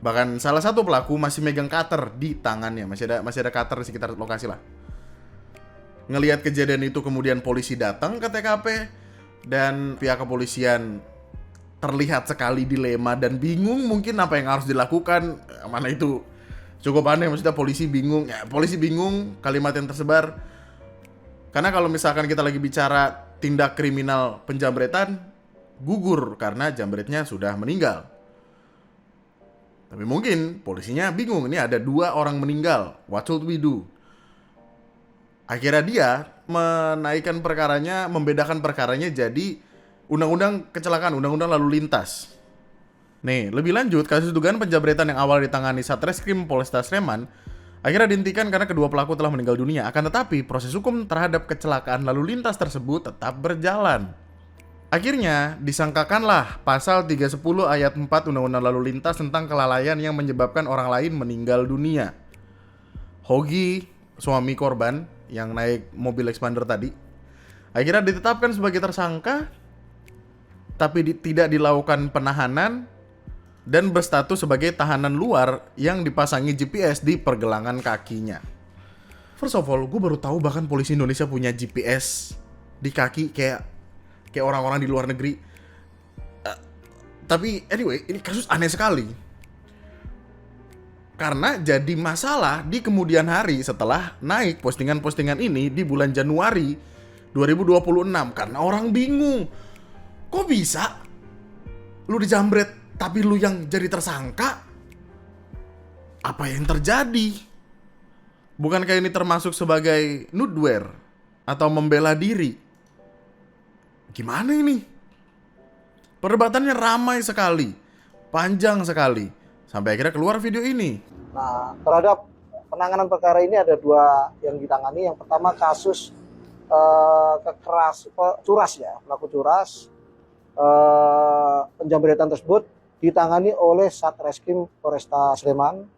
Bahkan salah satu pelaku masih megang cutter di tangannya, masih ada cutter di sekitar lokasi lah. Ngelihat kejadian itu kemudian polisi datang ke TKP dan pihak kepolisian terlihat sekali dilema dan bingung mungkin apa yang harus dilakukan. Mana itu cukup aneh, maksudnya polisi bingung. Ya, polisi bingung, kalimat yang tersebar. Karena kalau misalkan kita lagi bicara tindak kriminal penjambretan, gugur karena jambretnya sudah meninggal. Tapi mungkin polisinya bingung, ini ada 2 orang meninggal, what should we do? Akhirnya dia menaikkan perkaranya, membedakan perkaranya jadi undang-undang kecelakaan, undang-undang lalu lintas. Nih, lebih lanjut, kasus dugaan penjambretan yang awal ditangani Satreskrim Polresta Sleman akhirnya dihentikan karena kedua pelaku telah meninggal dunia. Akan tetapi, proses hukum terhadap kecelakaan lalu lintas tersebut tetap berjalan. Akhirnya, disangkakanlah pasal 310 ayat 4 Undang-Undang Lalu Lintas tentang kelalaian yang menyebabkan orang lain meninggal dunia. Hogi, suami korban yang naik mobil expander tadi, akhirnya ditetapkan sebagai tersangka, tapi tidak dilakukan penahanan dan berstatus sebagai tahanan luar yang dipasangi GPS di pergelangan kakinya. First of all, gue baru tahu bahkan polisi Indonesia punya GPS di kaki kayak orang-orang di luar negeri. Tapi anyway, ini kasus aneh sekali. Karena jadi masalah di kemudian hari setelah naik postingan-postingan ini di bulan Januari 2026. Karena orang bingung, kok bisa lu dijambret tapi lu yang jadi tersangka? Apa yang terjadi? Bukankah ini termasuk sebagai nudwear atau membela diri? Gimana ini? Perdebatannya ramai sekali, panjang sekali, sampai akhirnya keluar video ini. Nah, terhadap penanganan perkara ini ada 2 yang ditangani. Yang pertama kasus curas ya, pelaku curas. Penjambretan tersebut ditangani oleh Satreskrim Polresta Sleman.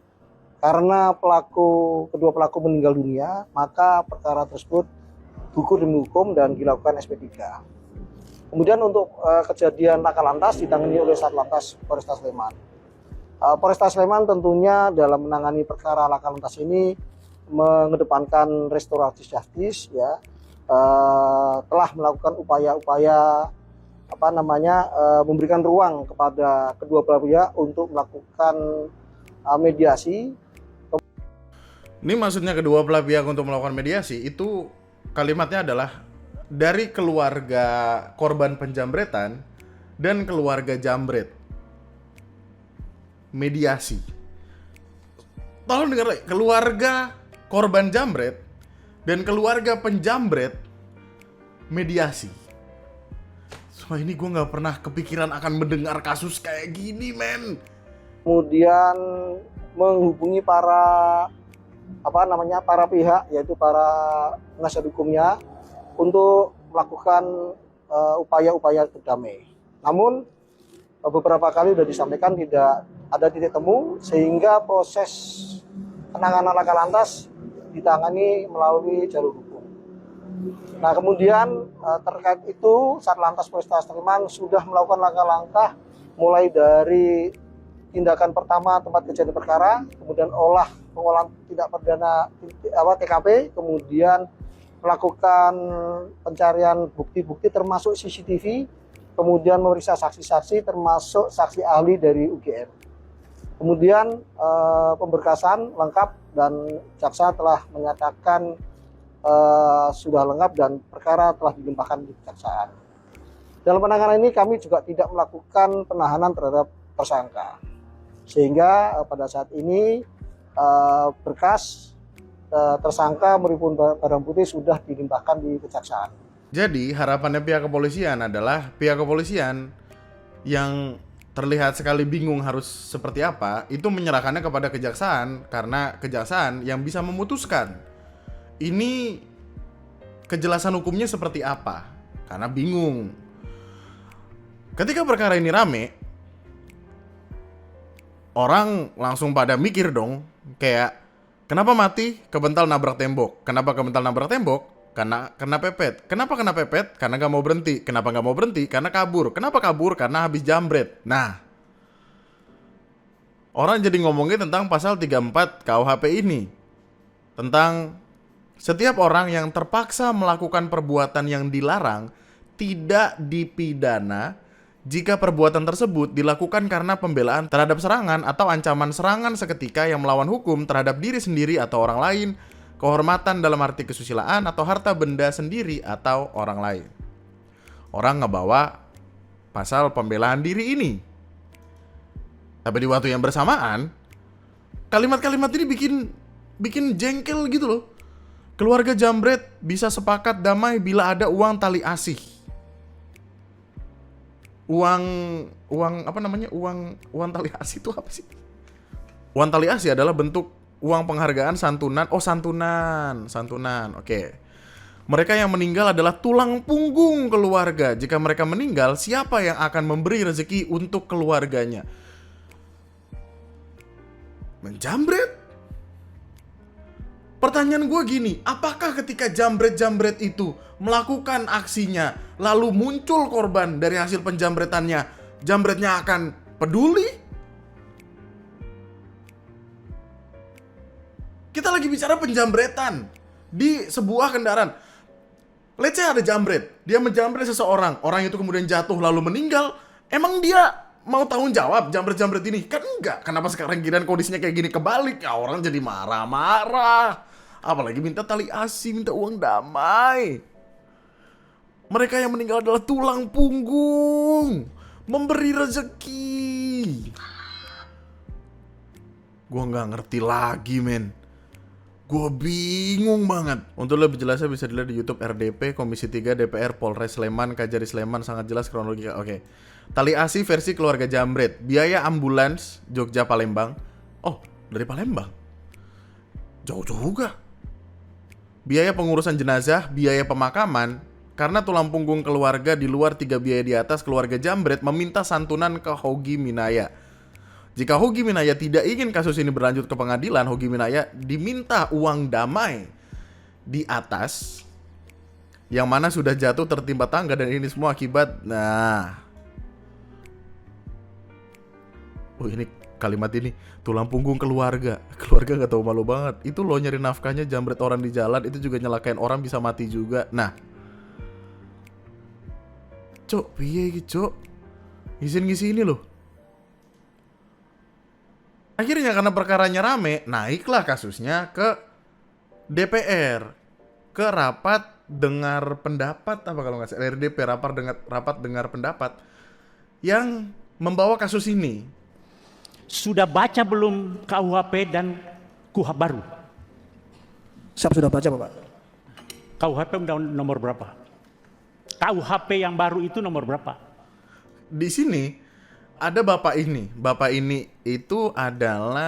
Karena kedua pelaku meninggal dunia, maka perkara tersebut gugur demi hukum dan dilakukan SP3. Kemudian untuk kejadian laka lantas ditangani oleh Satlantas Polresta Sleman. Polresta Sleman tentunya dalam menangani perkara laka lantas ini mengedepankan restoratif justice ya, telah melakukan upaya-upaya memberikan ruang kepada kedua belah pihak untuk melakukan mediasi. Ini maksudnya kedua belah pihak untuk melakukan mediasi, itu kalimatnya adalah dari keluarga korban penjambretan dan keluarga jambret. Mediasi. Tolong dengar, keluarga korban jambret dan keluarga penjambret mediasi. So ini gue nggak pernah kepikiran akan mendengar kasus kayak gini, men. Kemudian menghubungi para pihak, yaitu para penasihat hukumnya, untuk melakukan upaya-upaya berdamai. Namun beberapa kali sudah disampaikan tidak ada titik temu, sehingga proses penanganan laka lantas ditangani melalui jalur hukum. Nah, kemudian terkait itu Satlantas Polresta Sleman sudah melakukan langkah-langkah mulai dari tindakan pertama tempat kejadian perkara, kemudian pengolahan tindak pidana TKP, kemudian melakukan pencarian bukti-bukti termasuk CCTV, kemudian memeriksa saksi-saksi termasuk saksi ahli dari UGM. Kemudian pemberkasan lengkap dan jaksa telah menyatakan sudah lengkap dan perkara telah dilimpahkan di kejaksaan. Dalam penanganan ini kami juga tidak melakukan penahanan terhadap tersangka, sehingga pada saat ini berkas tersangka maupun barang bukti sudah dilimpahkan di kejaksaan. Jadi harapannya pihak kepolisian adalah pihak kepolisian yang terlihat sekali bingung harus seperti apa, itu menyerahkannya kepada kejaksaan, karena kejaksaan yang bisa memutuskan ini kejelasan hukumnya seperti apa, karena bingung. Ketika perkara ini rame, orang langsung pada mikir dong, kayak kenapa mati? Kebental nabrak tembok. Kenapa kebental nabrak tembok? Karena kena pepet. Kenapa kena pepet? Karena gak mau berhenti. Kenapa gak mau berhenti? Karena kabur. Kenapa kabur? Karena habis jambret. Nah, orang jadi ngomongin tentang pasal 34 KUHP ini, tentang setiap orang yang terpaksa melakukan perbuatan yang dilarang tidak dipidana jika perbuatan tersebut dilakukan karena pembelaan terhadap serangan atau ancaman serangan seketika yang melawan hukum terhadap diri sendiri atau orang lain, kehormatan dalam arti kesusilaan atau harta benda sendiri atau orang lain. Orang ngebawa pasal pembelaan diri ini. Tapi di waktu yang bersamaan, kalimat-kalimat ini bikin jengkel gitu loh. Keluarga jambret bisa sepakat damai bila ada uang tali asih. Uang tali asih itu apa sih? Uang tali asih adalah bentuk uang penghargaan santunan. Oh, santunan. Oke. Mereka yang meninggal adalah tulang punggung keluarga. Jika mereka meninggal, siapa yang akan memberi rezeki untuk keluarganya? Menjambret? Pertanyaan gue gini, apakah ketika jambret-jambret itu melakukan aksinya, lalu muncul korban dari hasil penjambretannya, jambretnya akan peduli? Kita lagi bicara penjambretan di sebuah kendaraan. Let's say ada jambret, dia menjambret seseorang, orang itu kemudian jatuh lalu meninggal. Emang dia mau tanggung jawab jambret-jambret ini? Kan enggak. Kenapa sekarang giliran kondisinya kayak gini kebalik? Ya orang jadi marah-marah. Apalagi minta tali asih, minta uang damai. Mereka yang meninggal adalah tulang punggung, memberi rezeki. Gua nggak ngerti lagi, men. Gue bingung banget. Untuk lebih jelasnya bisa dilihat di YouTube RDP Komisi 3 DPR Polres Sleman, Kajari Sleman, sangat jelas kronologi. Oke. Tali asih versi keluarga jambret. Biaya ambulans Jogja Palembang. Oh, dari Palembang. Jauh juga. Biaya pengurusan jenazah, biaya pemakaman. Karena tulang punggung keluarga di luar 3 biaya di atas, keluarga jambret meminta santunan ke Hogi Minaya. Jika Hogi Minaya tidak ingin kasus ini berlanjut ke pengadilan, Hogi Minaya diminta uang damai di atas, yang mana sudah jatuh tertimpa tangga, dan ini semua akibat, ini kalimat ini, tulang punggung keluarga. Keluarga gak tahu malu banget. Itu lo nyari nafkahnya jambret orang di jalan, itu juga nyelakain orang, bisa mati juga. Nah, cok, piye iki cok, ngisi ini loh. Akhirnya karena perkaranya rame, naiklah kasusnya ke DPR, ke rapat dengar pendapat apa kalau nggak salah, RDP, rapat dengar pendapat yang membawa kasus ini. Sudah baca belum KUHP dan KUHP baru? Siap, sudah baca Bapak. KUHP undang nomor berapa? KUHP yang baru itu nomor berapa? Di sini ada bapak ini. Bapak ini itu adalah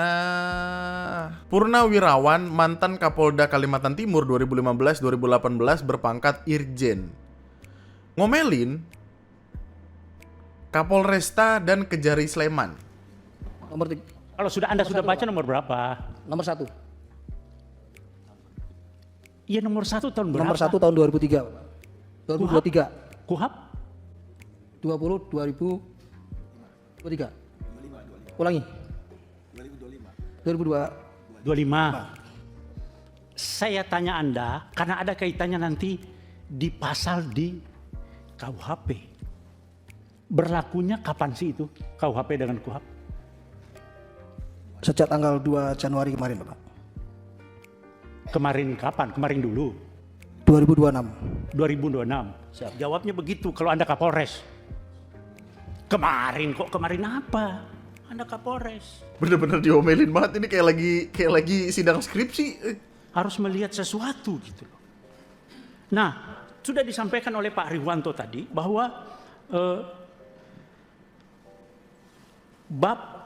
Purnawirawan mantan Kapolda Kalimantan Timur 2015-2018 berpangkat Irjen. Ngomelin Kapolresta dan Kejari Sleman. Nomor 3, Kalau Anda sudah baca nomor berapa? nomor 1. Iya nomor 1 tahun berapa? Nomor 1 tahun 2003. Bapak. 2023. KUHP? 2023. Ulangi. 2025. 25. Saya tanya Anda karena ada kaitannya nanti di pasal di KUHP. Berlakunya kapan sih itu KUHP dengan KUHP? Sejak tanggal 2 Januari kemarin Bapak. Kemarin kapan? Kemarin dulu. 2026. 2026. Siap. Jawabnya begitu kalau Anda Kapolres. Kemarin kok, kemarin apa? Anda Kapolres. Bener-bener diomelin banget ini, kayak lagi sidang skripsi. Harus melihat sesuatu gitu loh. Nah, sudah disampaikan oleh Pak Riwanto tadi bahwa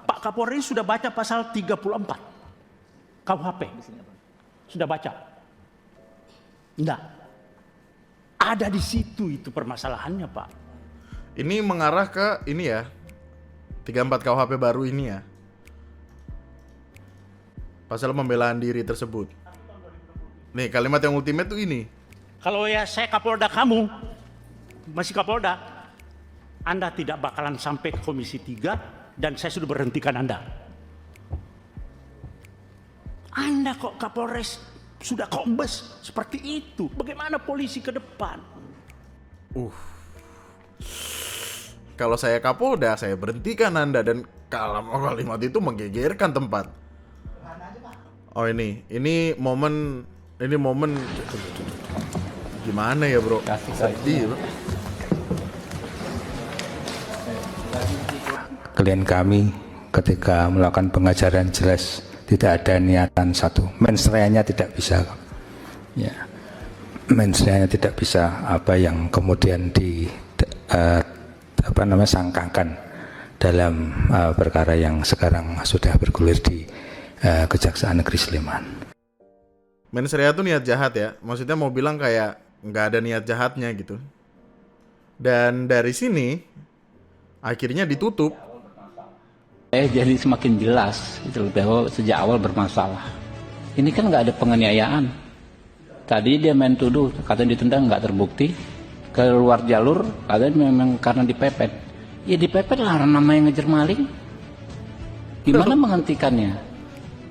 Pak Kapolri sudah baca pasal 34 KUHP. Sudah baca? Enggak. Ada di situ itu permasalahannya, Pak. Ini mengarah ke ini ya, 34 KUHP baru ini ya, pasal pembelaan diri tersebut. Nih kalimat yang ultimate tuh ini. Kalau ya saya Kapolda, kamu masih Kapolda, Anda tidak bakalan sampai ke Komisi 3 dan saya sudah berhentikan Anda. Anda kok Kapolres sudah kombes seperti itu. Bagaimana polisi ke depan? Kalau saya Kapolda, saya berhentikan Anda, dan kalimat itu menggegerkan tempat. Oh ini momen gimana ya bro? Sedih bro. Klien kami ketika melakukan pengajaran jelas tidak ada niatan satu, mensreanya tidak bisa, ya, mensreanya tidak bisa apa yang kemudian sangkakan dalam perkara yang sekarang sudah bergulir di Kejaksaan Negeri Sleman. Mensrea tuh niat jahat ya, maksudnya mau bilang kayak nggak ada niat jahatnya gitu. Dan dari sini akhirnya ditutup. Jadi semakin jelas itu bahwa sejak awal bermasalah. Ini kan nggak ada penganiayaan. Tadi dia main tuduh, katanya ditendang nggak terbukti. Keluar jalur, katanya memang karena dipepet. Ya dipepet lah, nama yang ngejar maling. Gimana menghentikannya?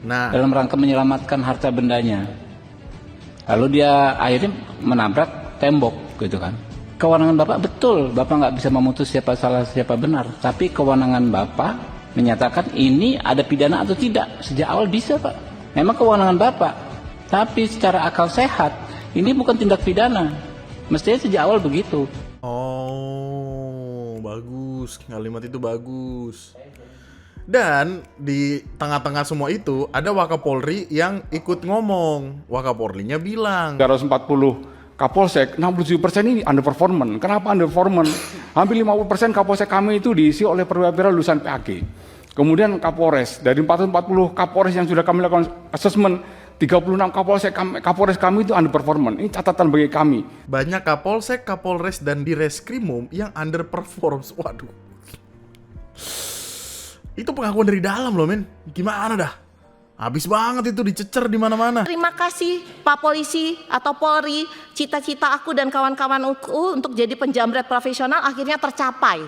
Nah, Dalam rangka menyelamatkan harta bendanya. Lalu dia akhirnya menabrak tembok gitu kan. Kewenangan Bapak betul, Bapak nggak bisa memutus siapa salah siapa benar. Tapi kewenangan Bapak menyatakan ini ada pidana atau tidak. Sejak awal bisa Pak. Memang kewenangan Bapak. Tapi secara akal sehat, ini bukan tindak pidana. Mestinya sejak awal begitu. oh bagus, kalimat itu bagus. Dan di tengah-tengah semua itu ada Wakapolri yang ikut ngomong. Wakapolrinya bilang, 340 Kapolsek, 67% ini underperformance. Kenapa underperformance? Hampir 50% Kapolsek kami itu diisi oleh perwira-perwira lulusan PAG. Kemudian Kapolres, dari 440 Kapolres yang sudah kami lakukan assessment, 36 Kapolres kami itu underperformance. Ini catatan bagi kami. banyak Kapolsek, Kapolres, dan Direskrimum yang underperform. Waduh. Itu pengakuan dari dalam loh men. Gimana dah? Habis banget itu dicecer di mana-mana. Terima kasih Pak Polisi atau Polri, cita-cita aku dan kawan-kawanku untuk jadi penjamret profesional akhirnya tercapai.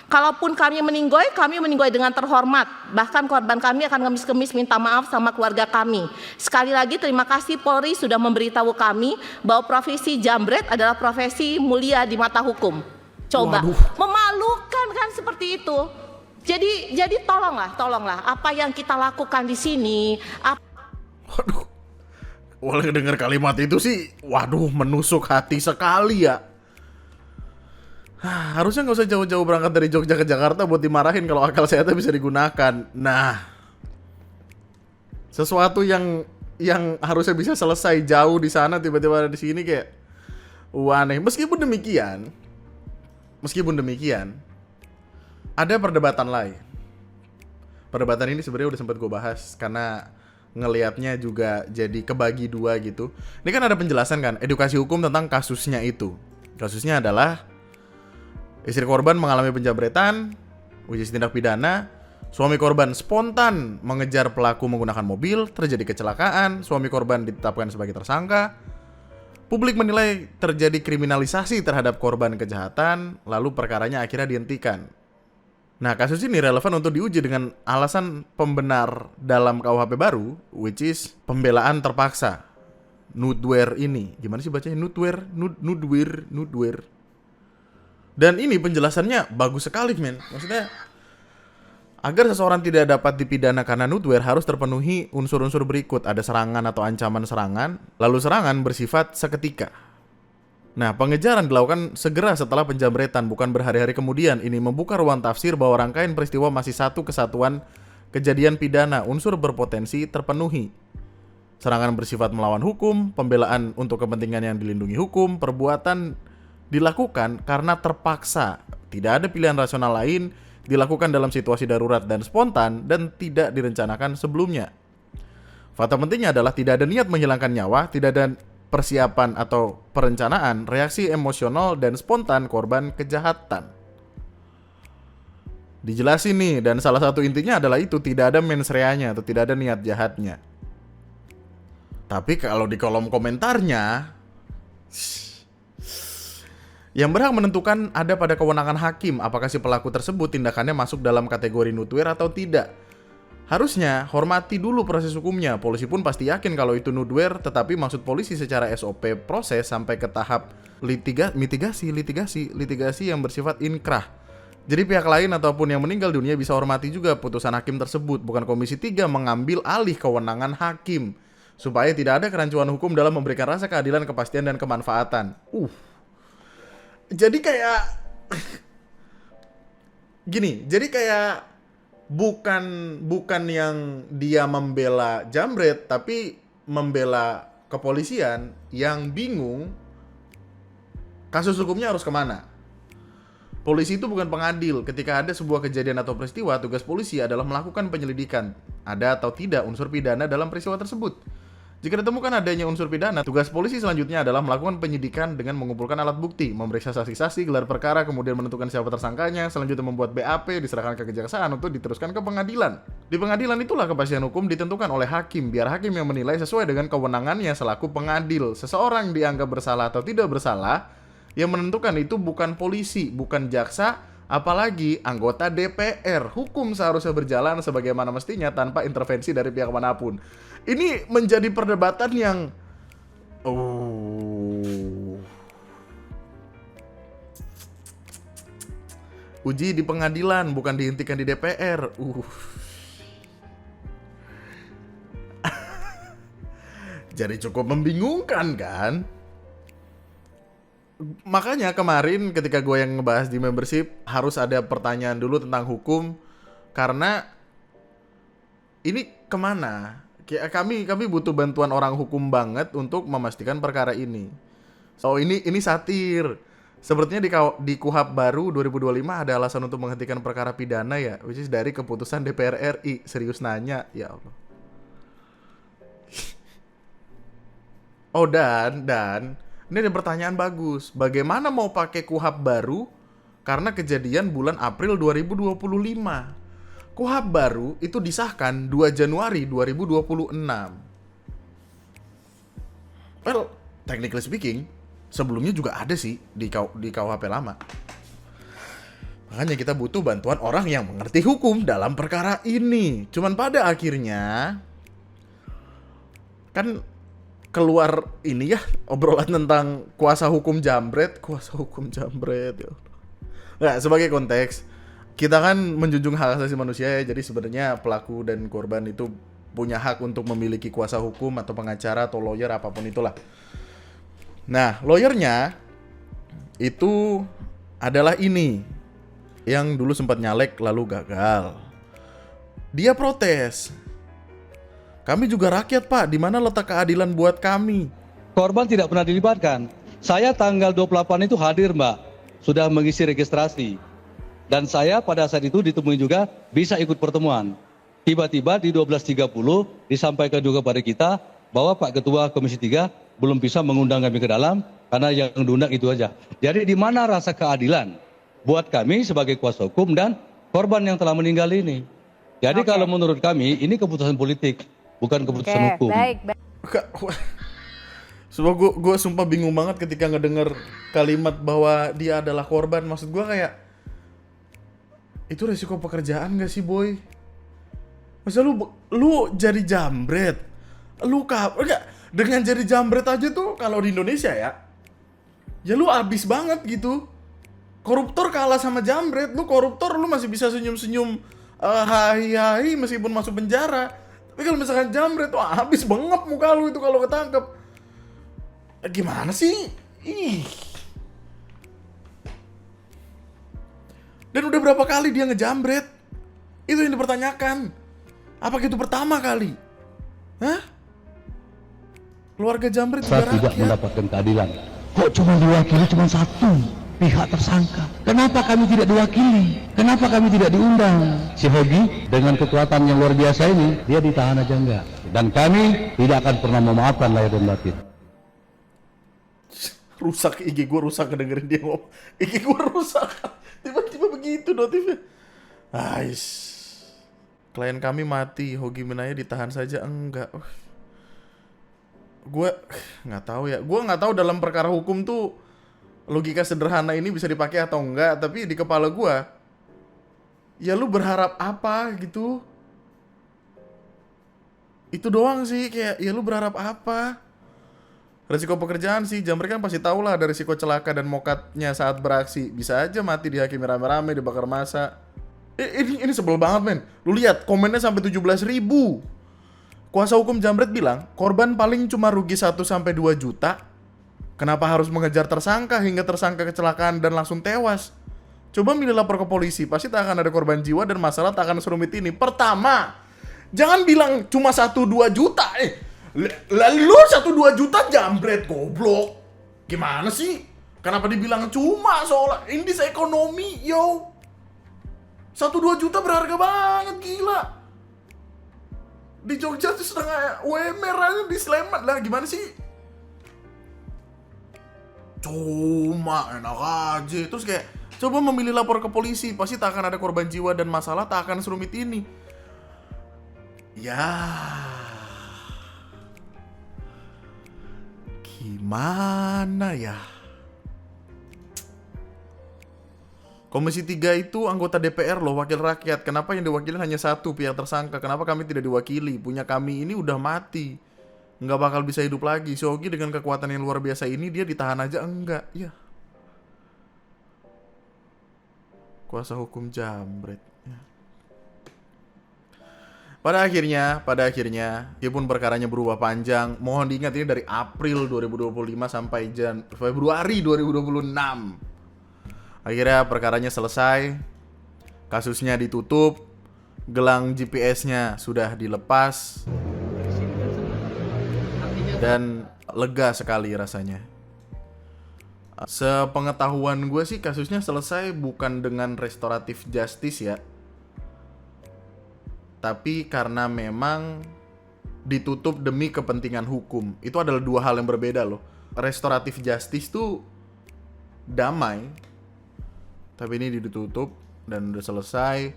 Kalaupun kami meninggoy dengan terhormat. Bahkan korban kami akan ngemis-kemis minta maaf sama keluarga kami. Sekali lagi terima kasih Polri sudah memberitahu kami bahwa profesi jambret adalah profesi mulia di mata hukum. Coba, Waduh. memalukan kan seperti itu. Jadi tolonglah apa yang kita lakukan di sini, Waduh. Walau dengar kalimat itu sih, waduh, menusuk hati sekali ya. Harusnya nggak usah jauh-jauh berangkat dari Jogja ke Jakarta buat dimarahin kalau akal sehatnya bisa digunakan. Nah, sesuatu yang harusnya bisa selesai jauh di sana tiba-tiba ada di sini kayak aneh. Meskipun demikian, ada perdebatan lain. Perdebatan ini sebenarnya udah sempat gue bahas karena ngelihatnya juga jadi kebagi dua gitu. Ini kan ada penjelasan kan, edukasi hukum tentang kasusnya itu. Kasusnya adalah istri korban mengalami penjamretan, which is tindak pidana. Suami korban spontan mengejar pelaku menggunakan mobil, terjadi kecelakaan, suami korban ditetapkan sebagai tersangka. Publik menilai terjadi kriminalisasi terhadap korban kejahatan, lalu perkaranya akhirnya dihentikan. Nah, kasus ini relevan untuk diuji dengan alasan pembenar dalam KUHP baru, which is pembelaan terpaksa. Nudwear ini, gimana sih bacanya? Nudwear. Dan ini penjelasannya bagus sekali, men. Maksudnya, agar seseorang tidak dapat dipidana karena nudwear harus terpenuhi unsur-unsur berikut. Ada serangan atau ancaman serangan, lalu serangan bersifat seketika. Nah, pengejaran dilakukan segera setelah penjamretan, bukan berhari-hari kemudian. Ini membuka ruang tafsir bahwa rangkaian peristiwa masih satu kesatuan kejadian pidana, unsur berpotensi terpenuhi. Serangan bersifat melawan hukum, pembelaan untuk kepentingan yang dilindungi hukum, perbuatan dilakukan karena terpaksa, tidak ada pilihan rasional lain, dilakukan dalam situasi darurat dan spontan, dan tidak direncanakan sebelumnya. Fakta pentingnya adalah tidak ada niat menghilangkan nyawa, tidak ada persiapan atau perencanaan, reaksi emosional dan spontan korban kejahatan. Dijelasin nih, dan salah satu intinya adalah itu, tidak ada mens reanya atau tidak ada niat jahatnya. Tapi kalau di kolom komentarnya, yang berhak menentukan ada pada kewenangan hakim apakah si pelaku tersebut tindakannya masuk dalam kategori nudwear atau tidak. Harusnya hormati dulu proses hukumnya. Polisi pun pasti yakin kalau itu nudwear, tetapi maksud polisi secara SOP proses sampai ke tahap litigasi yang bersifat inkrah. Jadi pihak lain ataupun yang meninggal dunia bisa hormati juga putusan hakim tersebut, bukan Komisi 3 mengambil alih kewenangan hakim, supaya tidak ada kerancuan hukum dalam memberikan rasa keadilan, kepastian, dan kemanfaatan. Jadi kayak gini, jadi kayak bukan yang dia membela jambret, tapi membela kepolisian yang bingung kasus hukumnya harus kemana. Polisi itu bukan pengadil. Ketika ada sebuah kejadian atau peristiwa, tugas polisi adalah melakukan penyelidikan ada atau tidak unsur pidana dalam peristiwa tersebut. Jika ditemukan adanya unsur pidana, tugas polisi selanjutnya adalah melakukan penyidikan dengan mengumpulkan alat bukti, memeriksa saksi-saksi, gelar perkara, kemudian menentukan siapa tersangkanya, selanjutnya membuat BAP, diserahkan ke kejaksaan untuk diteruskan ke pengadilan. Di pengadilan itulah kepastian hukum ditentukan oleh hakim, biar hakim yang menilai sesuai dengan kewenangannya selaku pengadil. Seseorang dianggap bersalah atau tidak bersalah, yang menentukan itu bukan polisi, bukan jaksa, apalagi anggota DPR. Hukum seharusnya berjalan sebagaimana mestinya tanpa intervensi dari pihak manapun. Ini menjadi perdebatan yang uji di pengadilan, bukan dihentikan di DPR. Jadi cukup membingungkan kan? Makanya kemarin ketika gue yang ngebahas di membership, harus ada pertanyaan dulu tentang hukum, karena ini kemana? Kami butuh bantuan orang hukum banget untuk memastikan perkara ini. So ini satir. Sepertinya di KUHP baru 2025 ada alasan untuk menghentikan perkara pidana ya, which is dari keputusan DPR RI. Serius nanya, ya Allah. Oh dan ini ada pertanyaan bagus. Bagaimana mau pakai KUHP baru karena kejadian bulan April 2025? KUHP baru itu disahkan 2 Januari 2026. Well, technically speaking, sebelumnya juga ada sih di KUHP lama. Makanya kita butuh bantuan orang yang mengerti hukum dalam perkara ini. Cuman pada akhirnya kan keluar ini ya, obrolan tentang kuasa hukum jambret ya. Nggak, sebagai konteks, kita kan menjunjung hak asasi manusia ya, jadi sebenarnya pelaku dan korban itu punya hak untuk memiliki kuasa hukum atau pengacara atau lawyer apapun itulah. Nah, lawyernya itu adalah ini yang dulu sempat nyalek lalu gagal. Dia protes. Kami juga rakyat, Pak. Di mana letak keadilan buat kami? Korban tidak pernah dilibatkan. Saya tanggal 28 itu hadir, Mbak. Sudah mengisi registrasi. Dan saya pada saat itu ditemui juga bisa ikut pertemuan. Tiba-tiba di 12.30 disampaikan juga pada kita bahwa Pak Ketua Komisi 3 belum bisa mengundang kami ke dalam karena yang diundang itu aja. Jadi di mana rasa keadilan buat kami sebagai kuasa hukum dan korban yang telah meninggal ini? Jadi kalau menurut kami ini keputusan politik, bukan keputusan hukum. Baik. Sebab gue sumpah bingung banget ketika ngedenger kalimat bahwa dia adalah korban. Maksud gue kayak, itu resiko pekerjaan gak sih, boy? Masa lu jadi jambret, enggak, dengan jadi jambret aja tuh kalau di Indonesia ya lu abis banget gitu. Koruptor kalah sama jambret. Lu koruptor lu masih bisa senyum-senyum hai meskipun masuk penjara. Tapi kalau misalkan jambret tuh habis bengep muka lu itu kalau ketangkep. Gimana sih? Ih. Dan udah berapa kali dia ngejambret? Itu yang dipertanyakan. Apa itu pertama kali? Hah? Keluarga jambret juga rakyat. Tidak mendapatkan keadilan. Kok cuma diwakili cuma satu pihak tersangka? Kenapa kami tidak diwakili? Kenapa kami tidak diundang? Si Hogi dengan kekuatan yang luar biasa ini, dia ditahan aja enggak. Dan kami tidak akan pernah memaafkan lahir dan batin. Rusak IG gue, rusak ngedengerin dia ngomong. IG gue rusak. Tiba-tiba begitu notifnya. Ais. Klien kami mati, Hogi Minaya ditahan saja enggak. Gue nggak tahu ya. Gue nggak tahu dalam perkara hukum tuh logika sederhana ini bisa dipakai atau enggak. Tapi di kepala gue, ya lu berharap apa gitu? Itu doang sih, kayak ya lu berharap apa? Resiko pekerjaan sih, jambret kan pasti tahu lah ada resiko celaka dan mokatnya saat beraksi. Bisa aja mati dihakimi rame-rame, dibakar massa. Ini sebel banget, men. Lu lihat komennya sampai 17.000. Kuasa hukum jambret bilang korban paling cuma rugi 1-2 juta. Kenapa harus mengejar tersangka hingga tersangka kecelakaan dan langsung tewas? Coba milih lapor ke polisi, pasti tak akan ada korban jiwa dan masalah tak akan serumit ini. Pertama, jangan bilang cuma 1-2 juta. Lalu 1-2 juta jambret, goblok. Gimana sih? Kenapa dibilang cuma soalnya indis ekonomi, yo. 1-2 juta berharga banget, gila. Di Jogja tuh setengah UMR aja di Sleman lah, gimana sih? Cuma enak aja. Terus kayak coba memilih lapor ke polisi, pasti tak akan ada korban jiwa dan masalah tak akan serumit ini. Ya, gimana ya? Komisi 3 itu anggota DPR loh, wakil rakyat. Kenapa yang diwakili hanya satu pihak tersangka? Kenapa kami tidak diwakili? Punya kami ini udah mati, nggak bakal bisa hidup lagi. Shogi dengan kekuatan yang luar biasa ini dia ditahan aja enggak? Ya. Kuasa hukum jambret. Ya. Pada akhirnya, meskipun perkaranya berubah panjang, mohon diingat ini dari April 2025 sampai Februari 2026. Akhirnya perkaranya selesai, kasusnya ditutup, gelang GPS-nya sudah dilepas, dan lega sekali rasanya. Sepengetahuan gue sih kasusnya selesai bukan dengan restoratif justice ya, tapi karena memang ditutup demi kepentingan hukum. Itu adalah dua hal yang berbeda loh. Restoratif justice tuh damai, tapi ini ditutup dan udah selesai.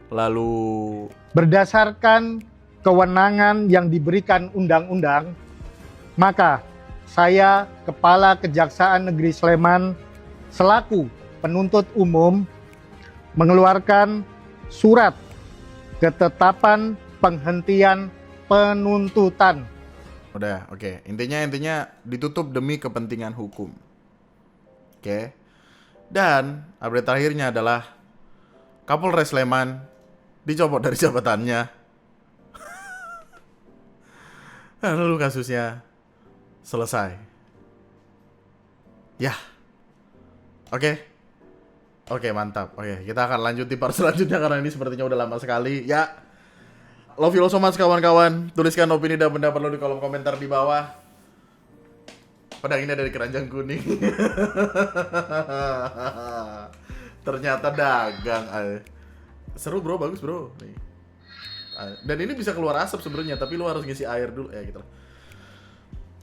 Lalu berdasarkan kewenangan yang diberikan undang-undang, maka saya, Kepala Kejaksaan Negeri Sleman, selaku penuntut umum, mengeluarkan surat ketetapan penghentian penuntutan. Udah, oke. Intinya ditutup demi kepentingan hukum. Oke. Dan update terakhirnya adalah Kapolres Sleman dicopot dari jabatannya. Lalu kasusnya selesai. Ya. Oke, mantap. Oke, kita akan lanjut di part selanjutnya karena ini sepertinya udah lama sekali. Ya. Love you all so much kawan-kawan. Tuliskan opini dan pendapat lo di kolom komentar di bawah. Pedang ini dari keranjang kuning. Ternyata dagang. Seru bro, bagus bro. Nih. Dan ini bisa keluar asap sebenarnya, tapi lo harus ngisi air dulu ya gitu.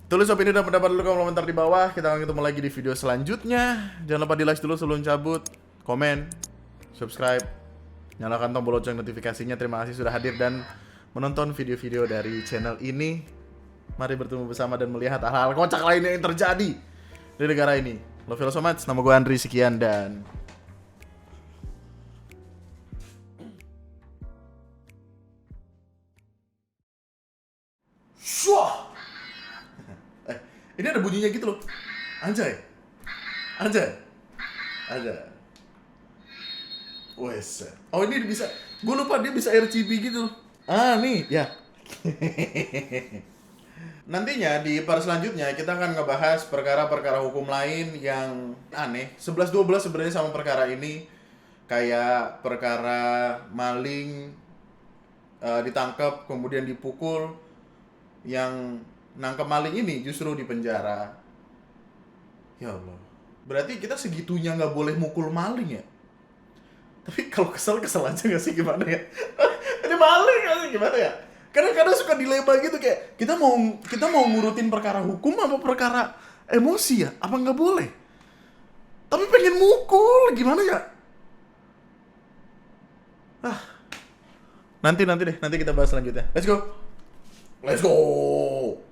Tulis opini dan pendapat lo di kolom komentar di bawah. Kita akan ketemu lagi di video selanjutnya. Jangan lupa di like dulu sebelum cabut. Komen, subscribe, nyalakan tombol lonceng notifikasinya. Terima kasih sudah hadir dan menonton video-video dari channel ini. Mari bertemu bersama dan melihat hal-hal kocak lainnya yang terjadi di negara ini. Love you so much. Nama gue Andri, sekian dan... Syuah! Ini ada bunyinya gitu loh. Anjay. Wes. Oh ini bisa. Gue lupa dia bisa RGB gitu loh. Nih ya. Nantinya di part selanjutnya kita akan ngebahas perkara-perkara hukum lain yang aneh. 11-12 sebenarnya sama perkara ini. Kayak perkara maling ditangkap kemudian dipukul. Yang nangkep maling ini justru di penjara. Ya Allah. Berarti kita segitunya nggak boleh mukul maling ya? Tapi kalau kesel aja nggak sih, gimana ya? Ini maling nggak sih, gimana ya? Kadang-kadang suka dilema gitu kayak kita mau ngurutin perkara hukum apa perkara emosi ya? Apa nggak boleh? Tapi pengen mukul, gimana ya? Nanti kita bahas selanjutnya. Let's go.